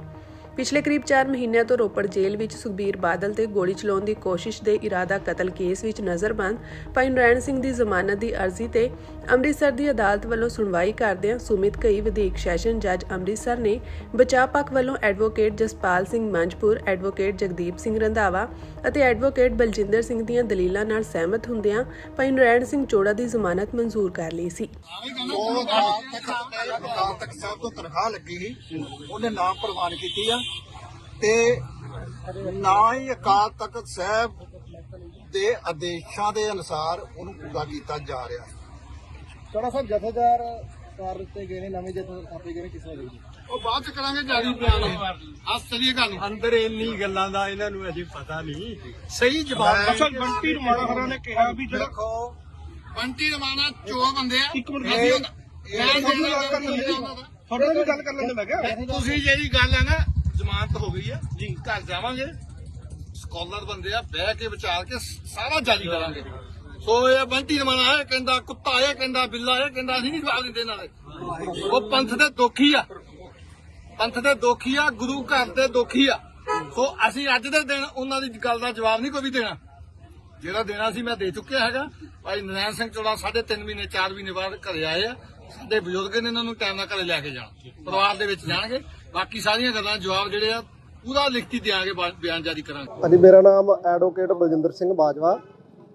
ਪਿਛਲੇ ਕਰੀਬ 4 ਮਹੀਨਿਆਂ ਤੋਂ ਰੋਪੜ ਜੇਲ੍ਹ ਵਿੱਚ ਸੁਖਬੀਰ ਬਾਦਲ ਤੇ ਗੋਲੀ ਚਲਾਉਣ ਦੀ ਕੋਸ਼ਿਸ਼ ਦੇ ਇਰਾਦਾ ਕਤਲ ਕੇਸ ਵਿੱਚ ਨਜ਼ਰਬੰਦ ਭਾਈ ਨਰੈਣ ਸਿੰਘ ਦੀ ਜ਼ਮਾਨਤ ਦੀ ਅਰਜ਼ੀ ਤੇ ਅੰਮ੍ਰਿਤਸਰ ਦੀ ਅਦਾਲਤ ਵੱਲੋਂ ਸੁਣਵਾਈ ਕਰਦਿਆਂ ਸੁਮਿਤ ਕਈ ਵਧੀਕ ਸੈਸ਼ਨ ਜੱਜ ਅੰਮ੍ਰਿਤਸਰ ਨੇ ਬਚਾਅ ਪੱਖ ਵੱਲੋਂ ਐਡਵੋਕੇਟ ਜਸਪਾਲ ਸਿੰਘ ਮੰਝਪੁਰ, ਐਡਵੋਕੇਟ ਜਗਦੀਪ ਸਿੰਘ ਰੰਧਾਵਾ ਅਤੇ ਐਡਵੋਕੇਟ ਬਲਜਿੰਦਰ ਸਿੰਘ ਦੀਆਂ ਦਲੀਲਾਂ ਨਾਲ ਸਹਿਮਤ ਹੁੰਦਿਆਂ ਭਾਈ ਨਰੈਣ ਸਿੰਘ ਚੋੜਾ ਦੀ ਜ਼ਮਾਨਤ ਮਨਜ਼ੂਰ ਕਰ ਲਈ ਸੀ। ਉਹ ਅਕਾਲ ਤਖਤ ਸਾਹਿਬ ਤੋਂ ਤਨਖਾਹ ਲੱਗੀ ਸੀ, ਉਹਨੇ ਨਾਮ ਪ੍ਰਵਾਨ ਕੀਤੀ ਆ ਤੇ ਨਾ ਹੀ ਅਕਾਲ ਤਖਤ ਸਾਹਿਬ ਦੇ ਆਦੇਸ਼ਾਂ ਦੇ ਅਨੁਸਾਰ ਉਹਨੂੰ ਪੂਰਾ ਕੀਤਾ ਜਾ ਰਿਹਾ। ਚੋੜਾ ਸਾਹਿਬ ਜਥੇਦਾਰ ਕਾਰ ਦਿੱਤੇ ਗਏ ਨੇ, ਨਵੇਂ ਜਥੇਦਾਰ ਥਾਪੇ ਗਏ ਨੇ, ਕਿਸ ਵਜ੍ਹਾ ਜੀ? ਉਹ ਬਾਅਦ ਚ ਕਰਾਂਗੇ ਜਾਰੀ ਬਿਆਨ। ਅੱਜ ਚਲੀਏ ਗੱਲ ਨੂੰ। ਅੰਦਰ ਇੰਨੀ ਗੱਲਾਂ ਦਾ ਇਹਨਾਂ ਨੂੰ ਅਜੇ ਪਤਾ ਨਹੀਂ। ਸਹੀ ਜਵਾਬ ਅਸਲ ਬੰਟੀ ਰਮਾਣਾ ਹਰਾਂ ਨੇ ਕਿਹਾ ਵੀ ਜਿਹੜਾ ਦੇਖੋ ਬੰਟੀ ਰਮਾਣਾ 4 ਬੰਦੇ ਆ। ਇੱਕ ਮਿੰਟ ਅਸੀਂ ਤੁਹਾਡੇ ਨਾਲ ਵੀ ਗੱਲ ਕਰ ਲੈਂਦੇ ਮੈਂ ਕਿਹਾ। ਤੁਸੀਂ ਜਿਹੜੀ ਗੱਲ ਹੈ ਨਾ, ਜ਼ਮਾਨਤ ਹੋ ਗਈ ਆ ਜੀ, ਘਰ ਜਾਵਾਂਗੇ, ਸਕਾਲਰ ਬੰਦੇ ਆ, ਬਹਿ ਕੇ ਵਿਚਾਰ ਕੇ ਸਾਰਾ ਜਾਰੀ ਕਰਾਂਗੇ। ਸੋ ਇਹ ਬੰਟੀ ਰਮਾਣਾ ਇਹ ਕਹਿੰਦਾ, ਕੁੱਤਾ ਇਹ ਕਹਿੰਦਾ, ਬਿੱਲਾ ਇਹ ਕਹਿੰਦਾ, ਅਸੀਂ ਨਹੀਂ ਜਵਾਬ ਦਿੰਦੇ ਇਹਨਾਂ ਦੇ। ਉਹ ਪੰਥ ਦੇ ਦੋਖੀ ਆ, ਪੰਥ ਦੇ ਦੋਖੀ ਆ, ਗੁਰੂ ਘਰ ਦੇ ਦੋਖੀ ਆ। ਸੋ ਅਸੀਂ ਅੱਜ ਦੇ ਦਿਨ ਉਹਨਾਂ ਦੀ ਗੱਲ ਦਾ ਜਵਾਬ ਨਹੀਂ ਕੋਈ ਵੀ ਦੇਣਾ। ਜਿਹੜਾ ਦੇਣਾ ਸੀ ਮੈਂ ਦੇ ਚੁੱਕਿਆ ਹੈਗਾ। ਭਾਈ ਨਰੈਣ ਸਿੰਘ ਚੋੜਾ 3.5 ਮਹੀਨੇ 4 ਮਹੀਨੇ ਬਾਅਦ ਘਰੇ ਆਏ ਆ। ਸਾਡੇ ਬਜ਼ੁਰਗ ਨੇ ਇਹਨਾਂ ਨੂੰ ਟਾਈਮ ਨਾਲ ਘਰੇ ਲੈ ਕੇ ਜਾਣਾ, ਪਰਿਵਾਰ ਦੇ ਵਿੱਚ ਜਾਣਗੇ। ਬਾਕੀ ਸਾਰੀਆਂ ਗੱਲਾਂ ਜਵਾਬ ਜਿਹੜੇ ਆ ਪੂਰਾ ਲਿਖਤੀ ਦਿਆਂਗੇ, ਬਿਆਨ ਜਾਰੀ ਕਰਾਂਗੇ। ਹਾਂਜੀ, ਮੇਰਾ ਨਾਮ ਐਡਵੋਕੇਟ ਬਲਜਿੰਦਰ ਸਿੰਘ ਬਾਜਵਾ।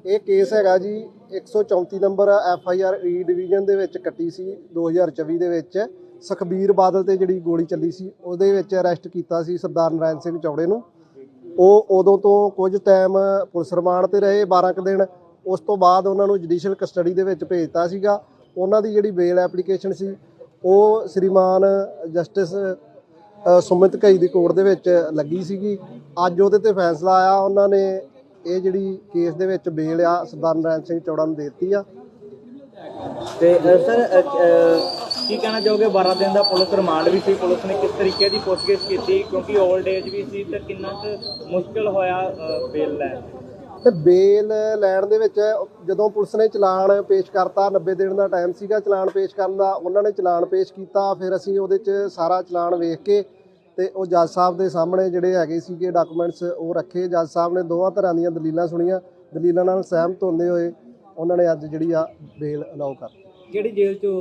ਇਹ ਕੇਸ ਹੈਗਾ ਜੀ 134 ਨੰਬਰ FIR ਈ ਡਿਵੀਜ਼ਨ ਦੇ ਵਿੱਚ ਕੱਟੀ ਸੀ 2024 ਦੇ ਵਿੱਚ। ਸੁਖਬੀਰ ਬਾਦਲ ਤੇ ਜਿਹੜੀ ਗੋਲੀ ਚੱਲੀ ਸੀ ਉਹਦੇ ਵਿੱਚ ਅਰੈਸਟ ਕੀਤਾ ਸੀ ਸਰਦਾਰ ਨਰੈਣ ਸਿੰਘ ਚੌੜੇ ਨੂੰ। ਉਹ ਉਦੋਂ ਤੋਂ ਕੁਝ ਟਾਈਮ ਪੁਲਿਸ ਰਿਮਾਂਡ ਤੇ ਰਹੇ 12 ਕੁ ਦਿਨ। ਉਸ ਤੋਂ ਬਾਅਦ ਉਹਨਾਂ ਨੂੰ ਜੁਡੀਸ਼ੀਅਲ ਕਸਟਡੀ ਦੇ ਵਿੱਚ ਭੇਜਤਾ ਸੀਗਾ। ਉਹਨਾਂ ਦੀ ਜਿਹੜੀ ਬੇਲ ਐਪਲੀਕੇਸ਼ਨ ਸੀ ਉਹ ਸ਼੍ਰੀਮਾਨ ਜਸਟਿਸ ਸੁਮਿਤ ਘਈ ਦੀ ਕੋਰਟ ਦੇ ਵਿੱਚ ਲੱਗੀ ਸੀਗੀ। ਅੱਜ ਉਹਦੇ ਤੇ ਫੈਸਲਾ ਆਇਆ। ਉਹਨਾਂ ਨੇ ਇਹ ਜਿਹੜੀ ਕੇਸ ਦੇ ਵਿੱਚ ਬੇਲ ਆ ਸਰਦਾਰ ਨਰੈਣ ਸਿੰਘ ਚੌੜਾ ਨੂੰ ਦੇ ਦਿੱਤੀ ਆ। ਤੇ ਸਰ ਕੀ ਕਹਿਣਾ ਚਾਹੋਗੇ? 12 ਦਿਨ ਦਾ ਪੁਲਿਸ ਰਿਮਾਂਡ ਵੀ ਸੀ, ਪੁਲਿਸ ਨੇ ਕਿਸ ਤਰੀਕੇ ਦੀ ਪੁੱਛਗਿੱਛ ਕੀਤੀ, ਕਿਉਂਕਿ 올ਡ ਏਜ ਵੀ ਸੀ, ਤੇ ਕਿੰਨਾ ਕੁ ਮੁਸ਼ਕਿਲ ਹੋਇਆ ਬੇਲ ਲੈਣ? ਤੇ ਬੇਲ ਲੈਣ ਦੇ ਵਿੱਚ ਜਦੋਂ ਪੁਲਿਸ ਨੇ ਚਲਾਨ ਪੇਸ਼ ਕਰਤਾ, 90 ਦਿਨ ਦਾ ਟਾਈਮ ਸੀਗਾ ਚਲਾਨ ਪੇਸ਼ ਕਰਨ ਦਾ। ਉਹਨਾਂ ਨੇ ਚਲਾਨ ਪੇਸ਼ ਕੀਤਾ। ਫਿਰ ਅਸੀਂ ਉਹਦੇ 'ਚ ਸਾਰਾ ਚਲਾਨ ਵੇਖ ਕੇ ਤੇ ਉਹ ਜੱਜ ਸਾਹਿਬ ਦੇ ਸਾਹਮਣੇ ਜਿਹੜੇ ਹੈਗੇ ਸੀਗੇ ਡਾਕੂਮੈਂਟਸ ਉਹ ਰੱਖੇ। ਜੱਜ ਸਾਹਿਬ ਨੇ ਦੋਵਾਂ ਤਰ੍ਹਾਂ ਦੀਆਂ ਦਲੀਲਾਂ ਸੁਣੀਆਂ। ਦਲੀਲਾਂ ਨਾਲ ਸਹਿਮਤ ਹੁੰਦੇ ਹੋਏ ਉਹਨਾਂ ਨੇ ਅੱਜ ਜਿਹੜੀ ਆ ਬੇਲ ਅਲਾਉ ਕਰ। ਕਿਹੜੀ ਜੇਲ੍ਹ 'ਚੋਂ?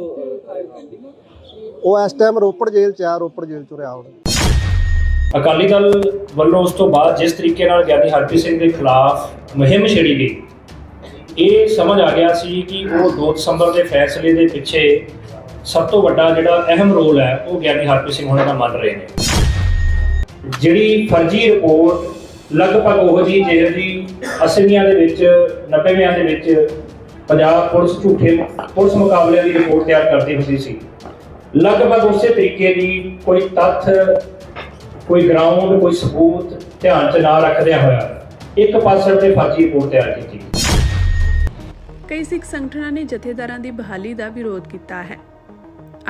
ਉਹ ਇਸ ਟਾਈਮ ਰੋਪੜ ਜੇਲ੍ਹ 'ਚ ਆ, ਰੋਪੜ ਜੇਲ੍ਹ 'ਚੋਂ ਰਿਹਾ ਹੁਣ। ਅਕਾਲੀ ਦਲ ਵੱਲੋਂ ਉਸ ਤੋਂ ਬਾਅਦ ਜਿਸ ਤਰੀਕੇ ਨਾਲ ਗਿਆਨੀ ਹਰਪ੍ਰੀਤ ਸਿੰਘ ਦੇ ਖਿਲਾਫ ਮੁਹਿੰਮ ਛੇੜੀ ਗਈ, ਇਹ ਸਮਝ ਆ ਗਿਆ ਸੀ ਕਿ ਉਹ 2 ਦਸੰਬਰ ਦੇ ਫੈਸਲੇ ਦੇ ਪਿੱਛੇ ਸਭ ਤੋਂ ਵੱਡਾ ਜਿਹੜਾ ਅਹਿਮ ਰੋਲ ਹੈ ਉਹ ਗਿਆਨੀ ਹਰਪ੍ਰੀਤ ਸਿੰਘ ਹੋਣਾ ਦਾ ਮੰਨ ਰਹੇ ਨੇ। ਜਿਹੜੀ ਫਰਜ਼ੀ ਰਿਪੋਰਟ ਲਗਭਗ ਉਹ ਜਿਹੀ ਜੀ 80ਵਿਆਂ ਦੇ ਵਿੱਚ 90ਵਿਆਂ ਦੇ ਵਿੱਚ ਪੰਜਾਬ ਪੁਲਿਸ ਝੂਠੇ ਪੁਲਿਸ ਮੁਕਾਬਲਿਆਂ ਦੀ ਰਿਪੋਰਟ ਤਿਆਰ ਕਰਦੀ ਹੁੰਦੀ ਸੀ, ਲਗਭਗ ਉਸੇ ਤਰੀਕੇ ਦੀ ਕੋਈ ਤੱਥ, ਕੋਈ ਗਰਾਊਂਡ, ਕੋਈ ਸਬੂਤ ਧਿਆਨ 'ਚ ਨਾ ਰੱਖਦਿਆਂ ਹੋਇਆ ਇੱਕ ਪਾਸੇ ਤੇ ਫਰਜ਼ੀ ਰਿਪੋਰਟ ਤਿਆਰ ਕੀਤੀ। ਕਈ ਸਿੱਖ ਸੰਗਠਨਾਂ ਨੇ ਜਥੇਦਾਰਾਂ ਦੀ ਬਹਾਲੀ ਦਾ ਵਿਰੋਧ ਕੀਤਾ ਹੈ।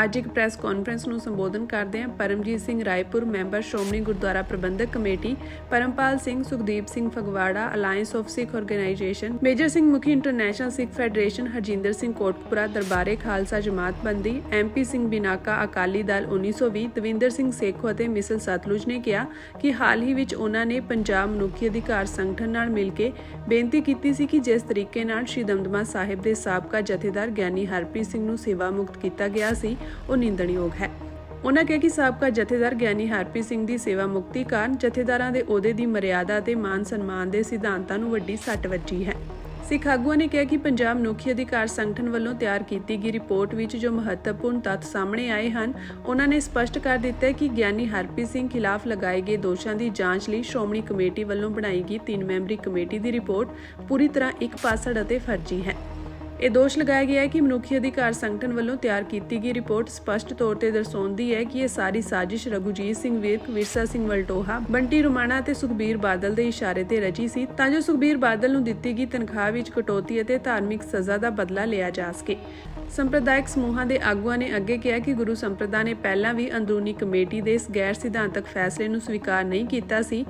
ਅੱਜ ਇੱਕ ਪ੍ਰੈਸ ਕਾਨਫਰੰਸ ਨੂੰ ਸੰਬੋਧਨ ਕਰਦਿਆਂ Paramjit Singh Raipur, member Shiromani Gurdwara Prabandhak committee, Parampal Singh, Sukhdeep Singh Phagwara, alliance of Sikh organisation, Major Singh ਮੁਖੀ international Sikh federation, Harjinder Singh Kotkapura, Darbare Khalsa Jamatbandi, MP Singh Binaka, Akali Dal 1920, Davinder Singh Sekhon ਅਤੇ ਮਿਸਲ ਸਤਲੁਜ ਨੇ ਕਿਹਾ ਕਿ ਹਾਲ ਹੀ ਵਿੱਚ ਉਹਨਾਂ ਨੇ ਪੰਜਾਬ ਮਨੁੱਖੀ ਅਧਿਕਾਰ ਸੰਗਠਨ ਨਾਲ ਮਿਲ ਕੇ ਬੇਨਤੀ ਕੀਤੀ ਸੀ ਕਿ ਜਿਸ ਤਰੀਕੇ ਨਾਲ ਸ਼੍ਰੀ ਦਮਦਮਾ ਸਾਹਿਬ ਦੇ ਸਾਬਕਾ ਜਥੇਦਾਰ ਗਿਆਨੀ ਹਰਪ੍ਰੀਤ ਸਿੰਘ ਨੂੰ ਸੇਵਾ ਮੁਕਤ ਕੀਤਾ ਗਿਆ ਸੀ ਉਹ ਨਿੰਦਣਯੋਗ ਹੈ। ਉਹਨਾਂ ਕਿਹਾ ਕਿ ਸਾਬਕਾ ਜਥੇਦਾਰ ਗਿਆਨੀ ਹਰਪ੍ਰੀਤ ਸਿੰਘ ਦੀ ਸੇਵਾ ਮੁਕਤੀ ਕਾਰਨ ਜਥੇਦਾਰਾਂ ਦੇ ਅਹੁਦੇ ਦੀ ਮਰਿਆਦਾ ਅਤੇ ਮਾਨ ਸਨਮਾਨ ਦੇ ਸਿਧਾਂਤਾਂ ਨੂੰ ਵੱਡੀ ਸੱਟ ਵੱਜੀ ਹੈ। ਸਿੱਖ ਆਗੂਆਂ ਨੇ ਕਿਹਾ ਕਿ ਪੰਜਾਬ ਮਨੁੱਖੀ ਅਧਿਕਾਰ ਸੰਗਠਨ ਵੱਲੋਂ ਤਿਆਰ ਕੀਤੀ ਗਈ ਰਿਪੋਰਟ ਵਿੱਚ ਜੋ ਮਹੱਤਵਪੂਰਨ ਤੱਥ ਸਾਹਮਣੇ ਆਏ ਹਨ, ਉਹਨਾਂ ਨੇ ਸਪਸ਼ਟ ਕਰ ਦਿੱਤਾ ਹੈ ਕਿ ਗਿਆਨੀ ਹਰਪ੍ਰੀਤ ਸਿੰਘ ਖਿਲਾਫ ਲਗਾਏ ਗਏ ਦੋਸ਼ਾਂ ਦੀ ਜਾਂਚ ਲਈ ਸ਼੍ਰੋਮਣੀ ਕਮੇਟੀ ਵੱਲੋਂ ਬਣਾਈ ਗਈ 3 ਮੈਂਬਰੀ ਕਮੇਟੀ ਦੀ ਰਿਪੋਰਟ ਪੂਰੀ ਤਰ੍ਹਾਂ ਇਕਪਾਸੜ ਅਤੇ ਫਰਜ਼ੀ ਹੈ। ਇਹ ਦੋਸ਼ ਲਗਾਇਆ ਗਿਆ ਹੈ ਕਿ ਮਨੁੱਖੀ ਅਧਿਕਾਰ ਸੰਗਠਨ ਵੱਲੋਂ ਤਿਆਰ ਕੀਤੀ ਗਈ ਰਿਪੋਰਟ ਸਪਸ਼ਟ ਤੌਰ ਤੇ ਦਰਸਾਉਂਦੀ ਹੈ ਕਿ ਇਹ ਸਾਰੀ ਸਾਜ਼ਿਸ਼ ਰਘੁਜੀਤ ਸਿੰਘ ਵਿਰਕ, ਵਿਰਸਾ ਸਿੰਘ ਵਲਟੋਹਾ, ਬੰਟੀ ਰਮਾਣਾ ਅਤੇ ਸੁਖਬੀਰ ਬਾਦਲ ਦੇ ਇਸ਼ਾਰੇ ਤੇ ਰਚੀ ਸੀ ਤਾਂ ਜੋ ਸੁਖਬੀਰ ਬਾਦਲ ਨੂੰ ਦਿੱਤੀ ਗਈ ਤਨਖਾਹ ਵਿੱਚ ਕਟੌਤੀ ਅਤੇ ਧਾਰਮਿਕ ਸਜ਼ਾ ਦਾ ਬਦਲਾ ਲਿਆ ਜਾ ਸਕੇ। ਸੰਪਰਦਾਇਕ ਸਮੂਹਾਂ ਦੇ ਆਗੂਆਂ ਨੇ ਅੱਗੇ ਕਿਹਾ ਕਿ ਗੁਰੂ ਸੰਪਰਦਾ ਨੇ ਪਹਿਲਾਂ ਵੀ ਅੰਦਰੂਨੀ ਕਮੇਟੀ ਦੇ ਇਸ ਗੈਰ ਸਿਧਾਂਤਕ ਫੈਸਲੇ ਨੂੰ ਸਵੀਕਾਰ ਨਹੀਂ ਕੀਤਾ ਸੀ।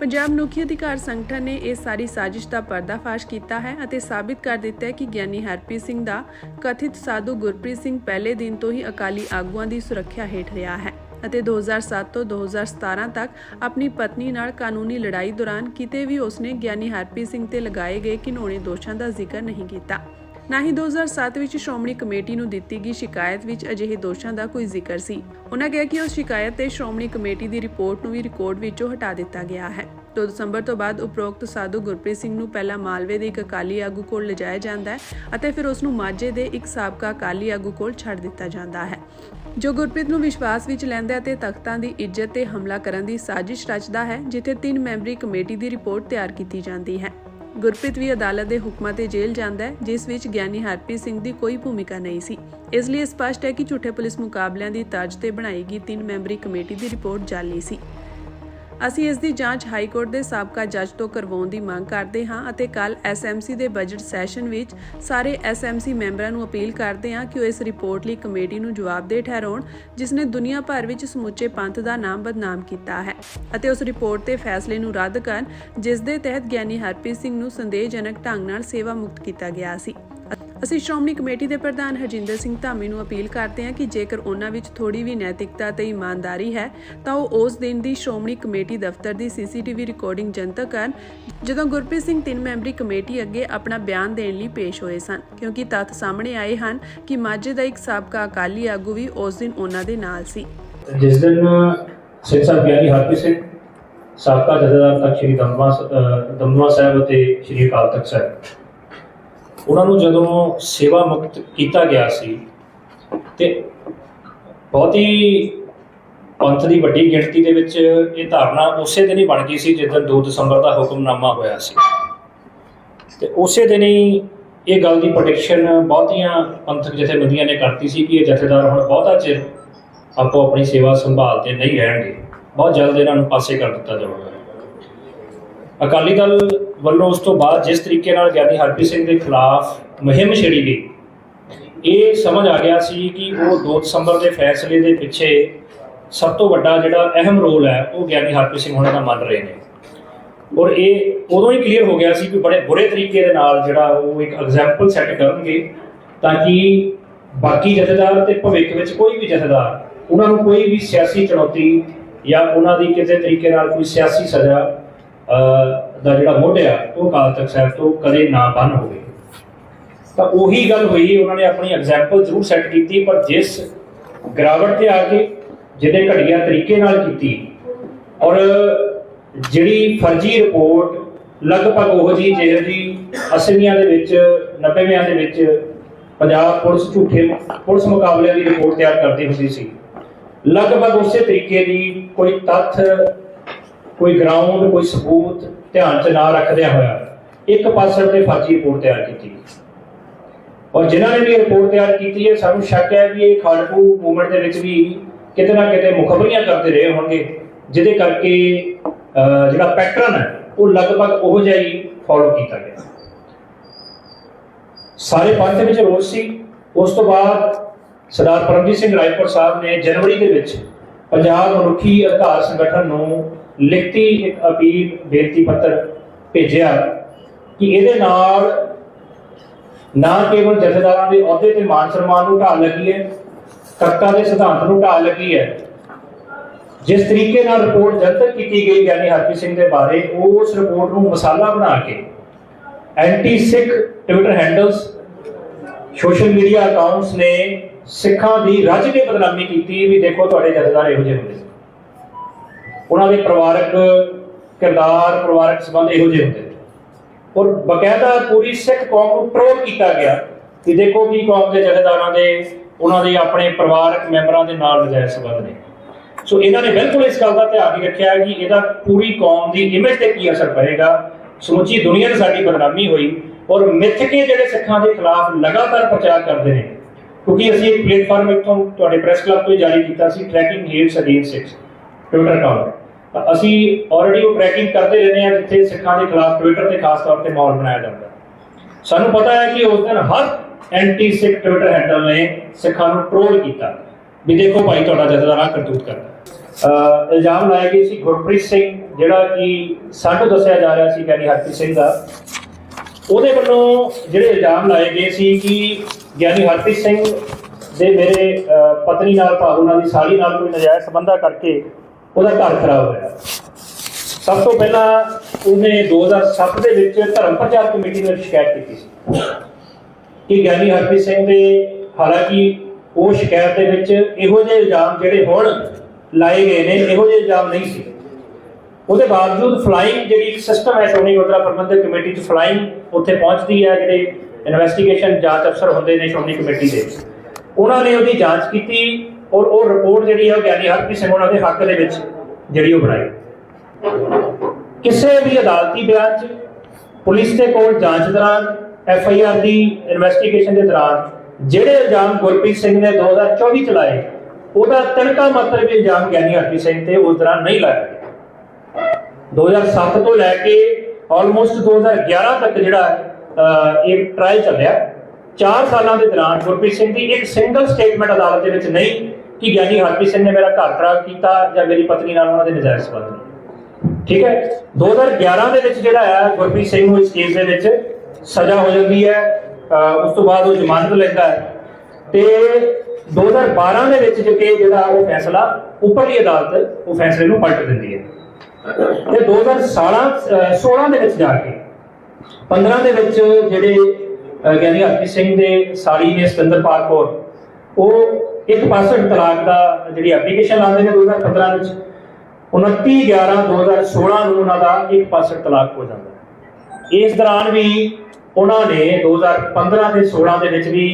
ਪੰਜਾਬ ਮਨੁੱਖੀ ਅਧਿਕਾਰ ਸੰਗਠਨ ਨੇ ਇਹ ਸਾਰੀ ਸਾਜ਼ਿਸ਼ ਦਾ ਪਰਦਾਫਾਸ਼ ਕੀਤਾ ਹੈ ਅਤੇ ਸਾਬਿਤ ਕਰ ਦਿੱਤਾ ਹੈ ਕਿ ਗਿਆਨੀ ਹਰਪ੍ਰੀਤ ਸਿੰਘ ਦਾ ਕਥਿਤ ਸਾਧੂ ਗੁਰਪ੍ਰੀਤ ਸਿੰਘ ਪਹਿਲੇ ਦਿਨ ਤੋਂ ਹੀ ਅਕਾਲੀ ਆਗੂਆਂ ਦੀ ਸੁਰੱਖਿਆ ਹੇਠ ਰਿਹਾ ਹੈ। ਅਤੇ 2007 ਤੋਂ 2017 ਤੱਕ ਆਪਣੀ ਪਤਨੀ ਨਾਲ ਕਾਨੂੰਨੀ ਲੜਾਈ ਦੌਰਾਨ ਕਿਤੇ ਵੀ ਉਸਨੇ ਗਿਆਨੀ ਹਰਪ੍ਰੀਤ ਸਿੰਘ ਤੇ ਲਗਾਏ ਗਏ ਘਿਨੌਣੇ ਦੋਸ਼ਾਂ ਦਾ ਜ਼ਿਕਰ ਨਹੀਂ ਕੀਤਾ। ਨਾ ਹੀ 2007 ਵਿੱਚ ਸ਼੍ਰੋਮਣੀ ਕਮੇਟੀ ਨੂੰ ਦਿੱਤੀ ਗਈ ਸ਼ਿਕਾਇਤ ਵਿੱਚ ਅਜਿਹੇ ਦੋਸ਼ਾਂ ਦਾ ਕੋਈ ਜ਼ਿਕਰ ਸੀ। ਉਹਨਾਂ ਕਿਹਾ ਕਿ ਉਸ ਸ਼ਿਕਾਇਤ ਤੇ ਸ਼੍ਰੋਮਣੀ ਕਮੇਟੀ ਦੀ ਰਿਪੋਰਟ ਨੂੰ ਵੀ ਰਿਕਾਰਡ ਵਿੱਚੋਂ ਹਟਾ ਦਿੱਤਾ ਗਿਆ ਹੈ। 2 ਦਸੰਬਰ ਤੋਂ ਬਾਅਦ ਉਪਰੋਕਤ ਸਾਧੂ ਗੁਰਪ੍ਰੀਤ ਸਿੰਘ ਨੂੰ ਪਹਿਲਾਂ ਮਾਲਵੇ ਦੇ ਇੱਕ ਅਕਾਲੀ ਆਗੂ ਕੋਲ ਲਿਜਾਇਆ ਜਾਂਦਾ ਹੈ ਅਤੇ ਫਿਰ ਉਸ ਨੂੰ ਮਾਝੇ ਦੇ ਇੱਕ ਸਾਬਕਾ ਅਕਾਲੀ ਆਗੂ ਕੋਲ ਛੱਡ ਦਿੱਤਾ ਜਾਂਦਾ ਹੈ, ਜੋ ਗੁਰਪ੍ਰੀਤ ਨੂੰ ਵਿਸ਼ਵਾਸ ਵਿੱਚ ਲੈਂਦਾ ਅਤੇ ਤਖਤਾਂ ਦੀ ਇੱਜ਼ਤ ਤੇ ਹਮਲਾ ਕਰਨ ਦੀ ਸਾਜ਼ਿਸ਼ ਰਚਦਾ ਹੈ, ਜਿੱਥੇ 3 ਮੈਂਬਰੀ ਕਮੇਟੀ ਦੀ ਰਿਪੋਰਟ ਤਿਆਰ ਕੀਤੀ ਜਾਂਦੀ ਹੈ। ਗੁਰਪ੍ਰੀਤ ਵੀ ਅਦਾਲਤ ਦੇ ਹੁਕਮਾਂ ਤੇ ਜੇਲ੍ਹ ਜਾਂਦਾ ਹੈ, ਜਿਸ ਵਿੱਚ ਗਿਆਨੀ ਹਰਪ੍ਰੀਤ ਸਿੰਘ ਦੀ ਕੋਈ ਭੂਮਿਕਾ ਨਹੀਂ ਸੀ। ਇਸ ਲਈ ਸਪਸ਼ਟ ਹੈ ਕਿ ਝੂਠੇ ਪੁਲਿਸ ਮੁਕਾਬਲਿਆਂ ਦੀ ਤਰਜ਼ ਤੇ ਬਣਾਈ ਗਈ 3 ਮੈਂਬਰੀ ਕਮੇਟੀ ਦੀ ਰਿਪੋਰਟ ਜਾਅਲੀ ਸੀ। ਅਸੀਂ ਇਸ ਦੀ ਜਾਂਚ ਹਾਈ ਕੋਰਟ ਦੇ ਸਾਬਕਾ ਜੱਜ ਤੋਂ ਕਰਵਾਉਣ ਦੀ ਮੰਗ ਕਰਦੇ ਹਾਂ ਅਤੇ ਕੱਲ੍ਹ ਐਸਐਮਸੀ ਦੇ ਬਜਟ ਸੈਸ਼ਨ ਵਿੱਚ ਸਾਰੇ ਐਸਐਮਸੀ ਮੈਂਬਰਾਂ ਨੂੰ ਅਪੀਲ ਕਰਦੇ ਹਾਂ ਕਿ ਉਹ ਇਸ ਰਿਪੋਰਟ ਲਈ ਕਮੇਟੀ ਨੂੰ ਜਵਾਬਦੇਹ ਠਹਿਰਾਉਣ, ਜਿਸ ਨੇ ਦੁਨੀਆ ਭਰ ਵਿੱਚ ਸਮੁੱਚੇ ਪੰਥ ਦਾ ਨਾਮ ਬਦਨਾਮ ਕੀਤਾ ਹੈ, ਅਤੇ ਉਸ ਰਿਪੋਰਟ ਤੇ ਫੈਸਲੇ ਨੂੰ ਰੱਦ ਕਰਨ ਜਿਸ ਦੇ ਤਹਿਤ ਗਿਆਨੀ ਹਰਪ੍ਰੀਤ ਸਿੰਘ ਨੂੰ ਸੰਦੇਹਜਨਕ ਢੰਗ ਨਾਲ ਸੇਵਾ ਮੁਕਤ ਕੀਤਾ ਗਿਆ ਸੀ। ਅਸੀਂ ਸ਼੍ਰੋਮਣੀ ਕਮੇਟੀ ਦੇ ਪ੍ਰਧਾਨ ਹਰਜਿੰਦਰ ਸਿੰਘ ਧਾਮੀ ਨੂੰ ਅਪੀਲ ਕਰਦੇ ਹਾਂ ਕਿ ਜੇਕਰ ਉਹਨਾਂ ਵਿੱਚ ਥੋੜੀ ਵੀ ਨੈਤਿਕਤਾ ਤੇ ਇਮਾਨਦਾਰੀ ਹੈ ਤਾਂ ਉਹ ਉਸ ਦਿਨ ਦੀ ਸ਼੍ਰੋਮਣੀ ਕਮੇਟੀ ਦਫ਼ਤਰ ਦੀ ਸੀਸੀਟੀਵੀ ਰਿਕਾਰਡਿੰਗ ਜਨਤਕ ਕਰਨ ਜਦੋਂ ਗੁਰਪ੍ਰੀਤ ਸਿੰਘ 3 ਮੈਂਬਰੀ ਕਮੇਟੀ ਅੱਗੇ ਆਪਣਾ ਬਿਆਨ ਦੇਣ ਲਈ ਪੇਸ਼ ਹੋਏ ਸਨ, ਕਿਉਂਕਿ ਤੱਥ ਸਾਹਮਣੇ ਆਏ ਹਨ ਕਿ ਮਾਝੇ ਦਾ ਇੱਕ ਸਾਬਕਾ ਅਕਾਲੀ ਆਗੂ ਵੀ ਉਸ ਦਿਨ ਉਹਨਾਂ ਦੇ ਨਾਲ ਸੀ। ਜਿਸ ਦਿਨ ਸਿੰਘ ਸਾਹਿਬ ਗਿਆਨੀ ਹਰਪ੍ਰੀਤ ਸਿੰਘ ਸਾਬਕਾ ਜਥੇਦਾਰ ਤਖਤ ਸ੍ਰੀ ਦਮਦਮਾ ਸਾਹਿਬ ਅਤੇ ਸ੍ਰੀ ਅਕਾਲ ਤਖਤ ਸਾਹਿਬ, ਉਹਨਾਂ ਨੂੰ ਜਦੋਂ ਸੇਵਾ ਮੁਕਤ ਕੀਤਾ ਗਿਆ ਸੀ ਤੇ ਬਹੁਤ ਹੀ ਪੰਥ ਦੀ ਵੱਡੀ ਗਿਣਤੀ ਦੇ ਵਿੱਚ ਇਹ ਧਾਰਨਾ ਉਸੇ ਦਿਨ ਹੀ ਬਣ ਗਈ ਸੀ ਜਿਸ ਦਿਨ 2 ਦਸੰਬਰ ਦਾ ਹੁਕਮਨਾਮਾ ਹੋਇਆ ਸੀ, ਤੇ ਉਸੇ ਦਿਨ ਹੀ ਇਹ ਗੱਲ ਦੀ ਪ੍ਰੈਡਿਕਸ਼ਨ ਬਹੁਤੀਆਂ ਪੰਥਕ ਜਥੇਬੰਦੀਆਂ ਨੇ ਕਰਤੀ ਸੀ ਕਿ ਇਹ ਜਥੇਦਾਰ ਹੁਣ ਬਹੁਤਾ ਚਿਰ ਆਪੋ ਆਪਣੀ ਸੇਵਾ ਸੰਭਾਲ ਤੇ ਨਹੀਂ ਰਹਿਣਗੇ, ਬਹੁਤ ਜਲਦ ਇਹਨਾਂ ਨੂੰ ਪਾਸੇ ਕਰ ਦਿੱਤਾ ਜਾਊਗਾ। ਅਕਾਲੀ ਦਲ ਵੱਲੋਂ ਉਸ ਤੋਂ ਬਾਅਦ ਜਿਸ ਤਰੀਕੇ ਨਾਲ ਗਿਆਨੀ ਹਰਪ੍ਰੀਤ ਸਿੰਘ ਦੇ ਖਿਲਾਫ ਮੁਹਿੰਮ ਛੇੜੀ ਗਈ, ਇਹ ਸਮਝ ਆ ਗਿਆ ਸੀ ਕਿ ਉਹ 2 ਦਸੰਬਰ ਦੇ ਫੈਸਲੇ ਦੇ ਪਿੱਛੇ ਸਭ ਤੋਂ ਵੱਡਾ ਜਿਹੜਾ ਅਹਿਮ ਰੋਲ ਹੈ ਉਹ ਗਿਆਨੀ ਹਰਪ੍ਰੀਤ ਸਿੰਘ ਹੋਣਾ ਦਾ ਮੰਨ ਰਹੇ ਨੇ, ਔਰ ਇਹ ਉਦੋਂ ਹੀ ਕਲੀਅਰ ਹੋ ਗਿਆ ਸੀ ਕਿ ਬੜੇ ਬੁਰੇ ਤਰੀਕੇ ਦੇ ਨਾਲ ਜਿਹੜਾ ਉਹ ਇੱਕ ਐਗਜ਼ਾਮਪਲ ਸੈੱਟ ਕਰਨਗੇ ਤਾਂ ਕਿ ਬਾਕੀ ਜਥੇਦਾਰ ਤੇ ਭਵਿੱਖ ਵਿੱਚ ਕੋਈ ਵੀ ਜਥੇਦਾਰ ਉਹਨਾਂ ਨੂੰ ਕੋਈ ਵੀ ਸਿਆਸੀ ਚੁਣੌਤੀ ਜਾਂ ਉਹਨਾਂ ਦੀ ਕਿਸੇ ਤਰੀਕੇ ਨਾਲ ਕੋਈ ਸਿਆਸੀ ਸਜ਼ਾ ਦਾ ਜਿਹੜਾ ਮੋਢਿਆ ਉਹ ਅਕਾਲ ਤਖਤ ਸਾਹਿਬ ਤੋਂ ਕਦੇ ਨਾ ਬੰਨ ਹੋਵੇ। ਤਾਂ ਉਹੀ ਗੱਲ ਹੋਈ, ਉਹਨਾਂ ਨੇ ਆਪਣੀ ਐਗਜ਼ਾਮਪਲ ਜ਼ਰੂਰ ਸੈੱਟ ਕੀਤੀ, ਪਰ ਜਿਸ ਗਿਰਾਵਟ ਤੇ ਆ ਕੇ ਜਿਹਦੇ ਘਟੀਆ ਤਰੀਕੇ ਨਾਲ ਕੀਤੀ, ਔਰ ਜਿਹੜੀ ਫਰਜ਼ੀ ਰਿਪੋਰਟ ਲਗਭਗ ਉਹੋ ਜਿਹੀ ਜਿਹੜੀ 80ਵੀਆਂ ਦੇ ਵਿੱਚ 90ਵਿਆਂ ਦੇ ਵਿੱਚ ਪੰਜਾਬ ਪੁਲਿਸ ਝੂਠੇ ਪੁਲਿਸ ਮੁਕਾਬਲਿਆਂ ਦੀ ਰਿਪੋਰਟ ਤਿਆਰ ਕਰਦੀ ਹੁੰਦੀ ਸੀ, ਲਗਭਗ ਉਸੇ ਤਰੀਕੇ ਦੀ ਕੋਈ ਤੱਥ, ਕੋਈ ਗਰਾਊਂਡ, ਕੋਈ ਸਬੂਤ ਧਿਆਨ 'ਚ ਨਾ ਰੱਖਦਿਆਂ ਹੋਇਆ ਇੱਕ ਪਾਸੇ ਤੇ ਫਰਜ਼ੀ ਰਿਪੋਰਟ ਤਿਆਰ ਕੀਤੀ। ਔਰ ਜਿਨ੍ਹਾਂ ਨੇ ਵੀ ਰਿਪੋਰਟ ਤਿਆਰ ਕੀਤੀ ਹੈ, ਸਾਨੂੰ ਸ਼ੱਕ ਹੈ ਵੀ ਇਹ ਖਾੜਕੂ ਮੂਵਮੈਂਟ ਦੇ ਵਿੱਚ ਵੀ ਕਿਤੇ ਨਾ ਕਿਤੇ ਮੁਖਬਰੀਆਂ ਕਰਦੇ ਰਹੇ ਹੋਣਗੇ, ਜਿਹਦੇ ਕਰਕੇ ਜਿਹੜਾ ਪੈਟਰਨ ਹੈ ਉਹ ਲਗਭਗ ਉਹੋ ਜਿਹਾ ਹੀ ਫੋਲੋ ਕੀਤਾ ਗਿਆ। ਸਾਰੇ ਪੰਥ ਵਿੱਚ ਰੋਸ ਸੀ। ਉਸ ਤੋਂ ਬਾਅਦ ਸਰਦਾਰ ਪਰਮਜੀਤ ਸਿੰਘ ਰਾਏਪੁਰ ਸਾਹਿਬ ਨੇ ਜਨਵਰੀ ਦੇ ਵਿੱਚ ਪੰਜਾਬ ਮਨੁੱਖੀ ਅਧਿਕਾਰ ਸੰਗਠਨ ਨੂੰ ਲਿਖਤੀ ਇੱਕ ਅਪੀਲ ਬੇਨਤੀ ਪੱਤਰ ਭੇਜਿਆ ਕਿ ਇਹਦੇ ਨਾਲ ਨਾ ਕੇਵਲ ਜਥੇਦਾਰਾਂ ਦੇ ਅਹੁਦੇ ਤੇ ਮਾਨ ਸਨਮਾਨ ਨੂੰ ਢਾਲ ਲੱਗੀ ਹੈ, ਤਖਤਾਂ ਦੇ ਸਿਧਾਂਤ ਨੂੰ ਢਾਲ ਲੱਗੀ ਹੈ। ਜਿਸ ਤਰੀਕੇ ਨਾਲ ਰਿਪੋਰਟ ਜਨਤਕ ਕੀਤੀ ਗਈ ਗਿਆਨੀ ਹਰਪ੍ਰੀਤ ਸਿੰਘ ਦੇ ਬਾਰੇ, ਉਸ ਰਿਪੋਰਟ ਨੂੰ ਮਸਾਲਾ ਬਣਾ ਕੇ anti Sikh Twitter handles, social media accounts ਨੇ ਸਿੱਖਾਂ ਦੀ ਰੱਜ ਕੇ ਬਦਨਾਮੀ ਕੀਤੀ ਵੀ ਦੇਖੋ ਤੁਹਾਡੇ ਜਥੇਦਾਰ ਇਹੋ ਜਿਹੇ ਹੁੰਦੇ ਸੀ, ਉਹਨਾਂ ਦੇ ਪਰਿਵਾਰਕ ਕਿਰਦਾਰ, ਪਰਿਵਾਰਕ ਸੰਬੰਧ ਇਹੋ ਜਿਹੇ ਹੁੰਦੇ, ਔਰ ਬਕਾਇਦਾ ਪੂਰੀ ਸਿੱਖ ਕੌਮ ਨੂੰ ਟ੍ਰੋਲ ਕੀਤਾ ਗਿਆ ਕਿ ਦੇਖੋ ਕਿ ਕੌਮ ਦੇ ਜਥੇਦਾਰਾਂ ਦੇ ਉਹਨਾਂ ਦੇ ਆਪਣੇ ਪਰਿਵਾਰਕ ਮੈਂਬਰਾਂ ਦੇ ਨਾਲ ਨਜਾਇਜ਼ ਸੰਬੰਧ ਨੇ। ਸੋ ਇਹਨਾਂ ਨੇ ਬਿਲਕੁਲ ਇਸ ਗੱਲ ਦਾ ਧਿਆਨ ਨਹੀਂ ਰੱਖਿਆ ਕਿ ਇਹਦਾ ਪੂਰੀ ਕੌਮ ਦੀ ਇਮੇਜ ਤੇ ਕੀ ਅਸਰ ਪਏਗਾ। ਸਮੁੱਚੀ ਦੁਨੀਆ 'ਚ ਸਾਡੀ ਬਦਨਾਮੀ ਹੋਈ, ਔਰ ਮਿੱਥ ਕੇ ਜਿਹੜੇ ਸਿੱਖਾਂ ਦੇ ਖਿਲਾਫ ਲਗਾਤਾਰ ਪ੍ਰਚਾਰ ਕਰਦੇ ਨੇ, ਕਿਉਂਕਿ ਅਸੀਂ ਇੱਕ ਪਲੇਟਫਾਰਮ ਇੱਥੋਂ ਤੁਹਾਡੇ ਪ੍ਰੈਸ ਕਲੱਬ ਤੋਂ ਜਾਰੀ ਕੀਤਾ ਸੀ, tracking hates against Sikhs Twitter account. ਤਾਂ ਅਸੀਂ ਆਲਰੇਡੀ ਉਹ ਟਰੈਕਿੰਗ ਕਰਦੇ ਰਹਿੰਦੇ ਹਾਂ ਜਿੱਥੇ ਸਿੱਖਾਂ ਦੇ ਖਿਲਾਫ ਟਵਿੱਟਰ ਤੇ ਖਾਸ ਤੌਰ ਤੇ ਮਾਹੌਲ ਬਣਾਇਆ ਜਾਂਦਾ। ਸਾਨੂੰ ਪਤਾ ਹੈ ਕਿ ਉਸ ਦਿਨ ਹਰ ਐਂਟੀ ਸਿੱਖ ਟਵਿੱਟਰ ਹੈਂਡਲ ਨੇ ਸਿੱਖਾਂ ਨੂੰ ਟ੍ਰੋਲ ਕੀਤਾ ਵੀ ਦੇਖੋ ਭਾਈ ਤੁਹਾਡਾ ਜਥੇਦਾਰ ਆਹ ਕਰਤੂਤ ਕਰਦਾ। ਇਲਜ਼ਾਮ ਲਾਇਆ ਗਿਆ ਸੀ ਗੁਰਪ੍ਰੀਤ ਸਿੰਘ, ਜਿਹੜਾ ਕਿ ਸਾਨੂੰ ਦੱਸਿਆ ਜਾ ਰਿਹਾ ਸੀ ਗਿਆਨੀ ਹਰਪ੍ਰੀਤ ਸਿੰਘ ਦਾ, ਉਹਦੇ ਵੱਲੋਂ ਜਿਹੜੇ ਇਲਜ਼ਾਮ ਲਾਏ ਗਏ ਸੀ ਕਿ ਗਿਆਨੀ ਹਰਪ੍ਰੀਤ ਸਿੰਘ ਦੇ ਮੇਰੇ ਪਤਨੀ ਨਾਲ ਭਾਵ ਉਹਨਾਂ ਦੀ ਸਾਲੀ ਨਾਲ ਕੋਈ ਨਜਾਇਜ਼ ਸੰਬੰਧਾਂ ਕਰਕੇ ਉਹਦਾ ਘਰ ਖਰਾਬ ਹੋਇਆ। ਸਭ ਤੋਂ ਪਹਿਲਾਂ ਉਹਨੇ 2007 ਦੇ ਵਿੱਚ ਧਰਮ ਪ੍ਰਚਾਰ ਕਮੇਟੀ ਨੂੰ ਸ਼ਿਕਾਇਤ ਕੀਤੀ ਸੀ ਕਿ ਗਿਆਨੀ ਹਰਪ੍ਰੀਤ ਸਿੰਘ ਦੇ, ਹਾਲਾਂਕਿ ਉਹ ਸ਼ਿਕਾਇਤ ਦੇ ਵਿੱਚ ਇਹੋ ਜਿਹੇ ਇਲਜ਼ਾਮ ਜਿਹੜੇ ਹੁਣ ਲਾਏ ਗਏ ਨੇ ਇਹੋ ਜਿਹੇ ਇਲਜ਼ਾਮ ਨਹੀਂ ਸੀ। ਉਹਦੇ ਬਾਵਜੂਦ ਫਲਾਈਂਗ ਜਿਹੜੀ ਇੱਕ ਸਿਸਟਮ ਹੈ ਸ਼੍ਰੋਮਣੀ ਗੁਰਦੁਆਰਾ ਪ੍ਰਬੰਧਕ ਕਮੇਟੀ 'ਚ, ਫਲਾਈਂਗ ਉੱਥੇ ਪਹੁੰਚਦੀ ਹੈ, ਜਿਹੜੇ ਇਨਵੈਸਟੀਗੇਸ਼ਨ ਜਾਂਚ ਅਫਸਰ ਹੁੰਦੇ ਨੇ ਸ਼੍ਰੋਮਣੀ ਕਮੇਟੀ ਦੇ, ਉਹਨਾਂ ਨੇ ਉਹਦੀ ਜਾਂਚ ਕੀਤੀ ਔਰ ਉਹ ਰਿਪੋਰਟ ਜਿਹੜੀ ਹੈ ਉਹ ਗਿਆਨੀ ਹਰਪ੍ਰੀਤ ਸਿੰਘ ਉਹਨਾਂ ਦੇ ਹੱਕ ਦੇ ਵਿੱਚ ਜਿਹੜੀ ਉਹ ਬਣਾਈ। ਕਿਸੇ ਵੀ ਅਦਾਲਤੀ ਬਿਆਨ 'ਚ ਪੁਲਿਸ ਦੇ ਕੋਲ ਜਾਂਚ ਦੌਰਾਨ FIR ਦੀ ਇਨਵੈਸਟੀਗੇਸ਼ਨ ਦੇ ਦੌਰਾਨ ਜਿਹੜੇ ਇਲਜ਼ਾਮ ਗੁਰਪ੍ਰੀਤ ਸਿੰਘ ਨੇ 2024 ਚ ਲਾਏ, ਉਹਦਾ ਤਿਣਕਾ ਮਾਤਰ ਵੀ ਇਲਜ਼ਾਮ ਗਿਆਨੀ ਹਰਪ੍ਰੀਤ ਸਿੰਘ ਤੇ ਉਸ ਦੌਰਾਨ ਨਹੀਂ ਲਾਇਆ ਗਿਆ। 2007 ਤੋਂ ਲੈ ਕੇ ਆਲਮੋਸਟ 2011 ਤੱਕ ਜਿਹੜਾ ਇਹ ਟ੍ਰਾਇਲ ਚੱਲਿਆ, 4 ਸਾਲਾਂ ਦੇ ਦੌਰਾਨ ਗੁਰਪ੍ਰੀਤ ਸਿੰਘ ਦੀ ਇੱਕ ਸਿੰਗਲ ਸਟੇਟਮੈਂਟ ਅਦਾਲਤ ਦੇ ਵਿੱਚ ਨਹੀਂ ਕਿ ਗਿਆਨੀ ਹਰਪ੍ਰੀਤ ਸਿੰਘ ਨੇ ਮੇਰਾ ਘਰ ਖਰਾਬ ਕੀਤਾ ਜਾਂ ਮੇਰੀ ਪਤਨੀ ਨਾਲ ਉਹਨਾਂ ਦੇ ਨਜਾਇਜ਼ ਸੰਬੰਧ ਨੇ। ਠੀਕ ਹੈ, 2011 ਦੇ ਵਿੱਚ ਜਿਹੜਾ ਹੈ ਗੁਰਪ੍ਰੀਤ ਸਿੰਘ ਨੂੰ ਇਸ ਕੇਸ ਦੇ ਵਿੱਚ ਸਜ਼ਾ ਹੋ ਜਾਂਦੀ ਹੈ, ਉਸ ਤੋਂ ਬਾਅਦ ਉਹ ਜ਼ਮਾਨਤ ਲੈਂਦਾ ਹੈ ਤੇ 2012 ਦੇ ਵਿੱਚ ਜਿਹੜਾ ਉਹ ਫੈਸਲਾ ਉੱਪਰਲੀ ਅਦਾਲਤ ਉਹ ਫੈਸਲੇ ਨੂੰ ਪਲਟ ਦਿੰਦੀ ਹੈ ਤੇ 2016 ਦੇ ਵਿੱਚ ਜਾ ਕੇ 15 ਦੇ ਵਿੱਚ ਜਿਹੜੇ ਗਿਆਨੀ ਹਰਪ੍ਰੀਤ ਸਿੰਘ ਦੇ ਸਾਲੀ ਨੇ ਸਤਿੰਦਰਪਾਲ ਕੌਰ, ਉਹ 1% ਤਲਾਕ ਦਾ ਜਿਹੜੀ ਐਪਲੀਕੇਸ਼ਨ ਲਾਉਂਦੇ ਨੇ 2015 ਵਿੱਚ, 29/11/2016 ਨੂੰ ਉਹਨਾਂ ਦਾ 1% ਤਲਾਕ ਹੋ ਜਾਂਦਾ ਹੈ। ਇਸ ਦੌਰਾਨ ਵੀ ਉਹਨਾਂ ਨੇ 2015 ਤੇ 16 ਦੇ ਵਿੱਚ ਵੀ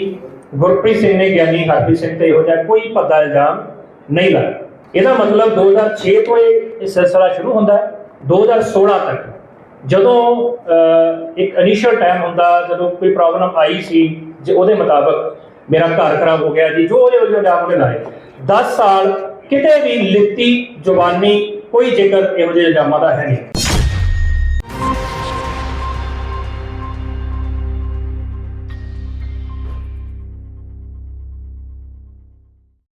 ਗੁਰਪ੍ਰੀਤ ਸਿੰਘ ਨੇ ਗਿਆਨੀ ਹਰਪ੍ਰੀਤ ਸਿੰਘ ਤੇ ਇਹੋ ਜਿਹਾ ਕੋਈ ਭੱਦਾ ਇਲਜ਼ਾਮ ਨਹੀਂ ਲਾਇਆ। ਇਹਦਾ ਮਤਲਬ 2006 ਤੋਂ ਇਹ ਸਿਲਸਿਲਾ ਸ਼ੁਰੂ ਹੁੰਦਾ ਹੈ, 2016 ਤੱਕ ਜਦੋਂ ਇੱਕ ਇਨੀਸ਼ੀਅਲ ਟਾਈਮ ਹੁੰਦਾ, ਜਦੋਂ ਕੋਈ ਪ੍ਰੋਬਲਮ ਆਈ ਸੀ ਜੇ ਉਹਦੇ ਮੁਤਾਬਕ ਮੇਰਾ ਘਰ ਖਰਾਬ ਹੋ ਗਿਆ ਜੀ, ਜੋ ਉਹਦੇ ਇਲਜ਼ਾਮ ਉਹਨੇ ਲਾਏ, 10 ਸਾਲ ਕਿਤੇ ਵੀ ਲਿਖਤੀ ਜ਼ੁਬਾਨੀ ਕੋਈ ਜ਼ਿਕਰ ਇਹੋ ਜਿਹੇ ਇਲਜ਼ਾਮਾਂ ਦਾ ਹੈ ਨਹੀਂ।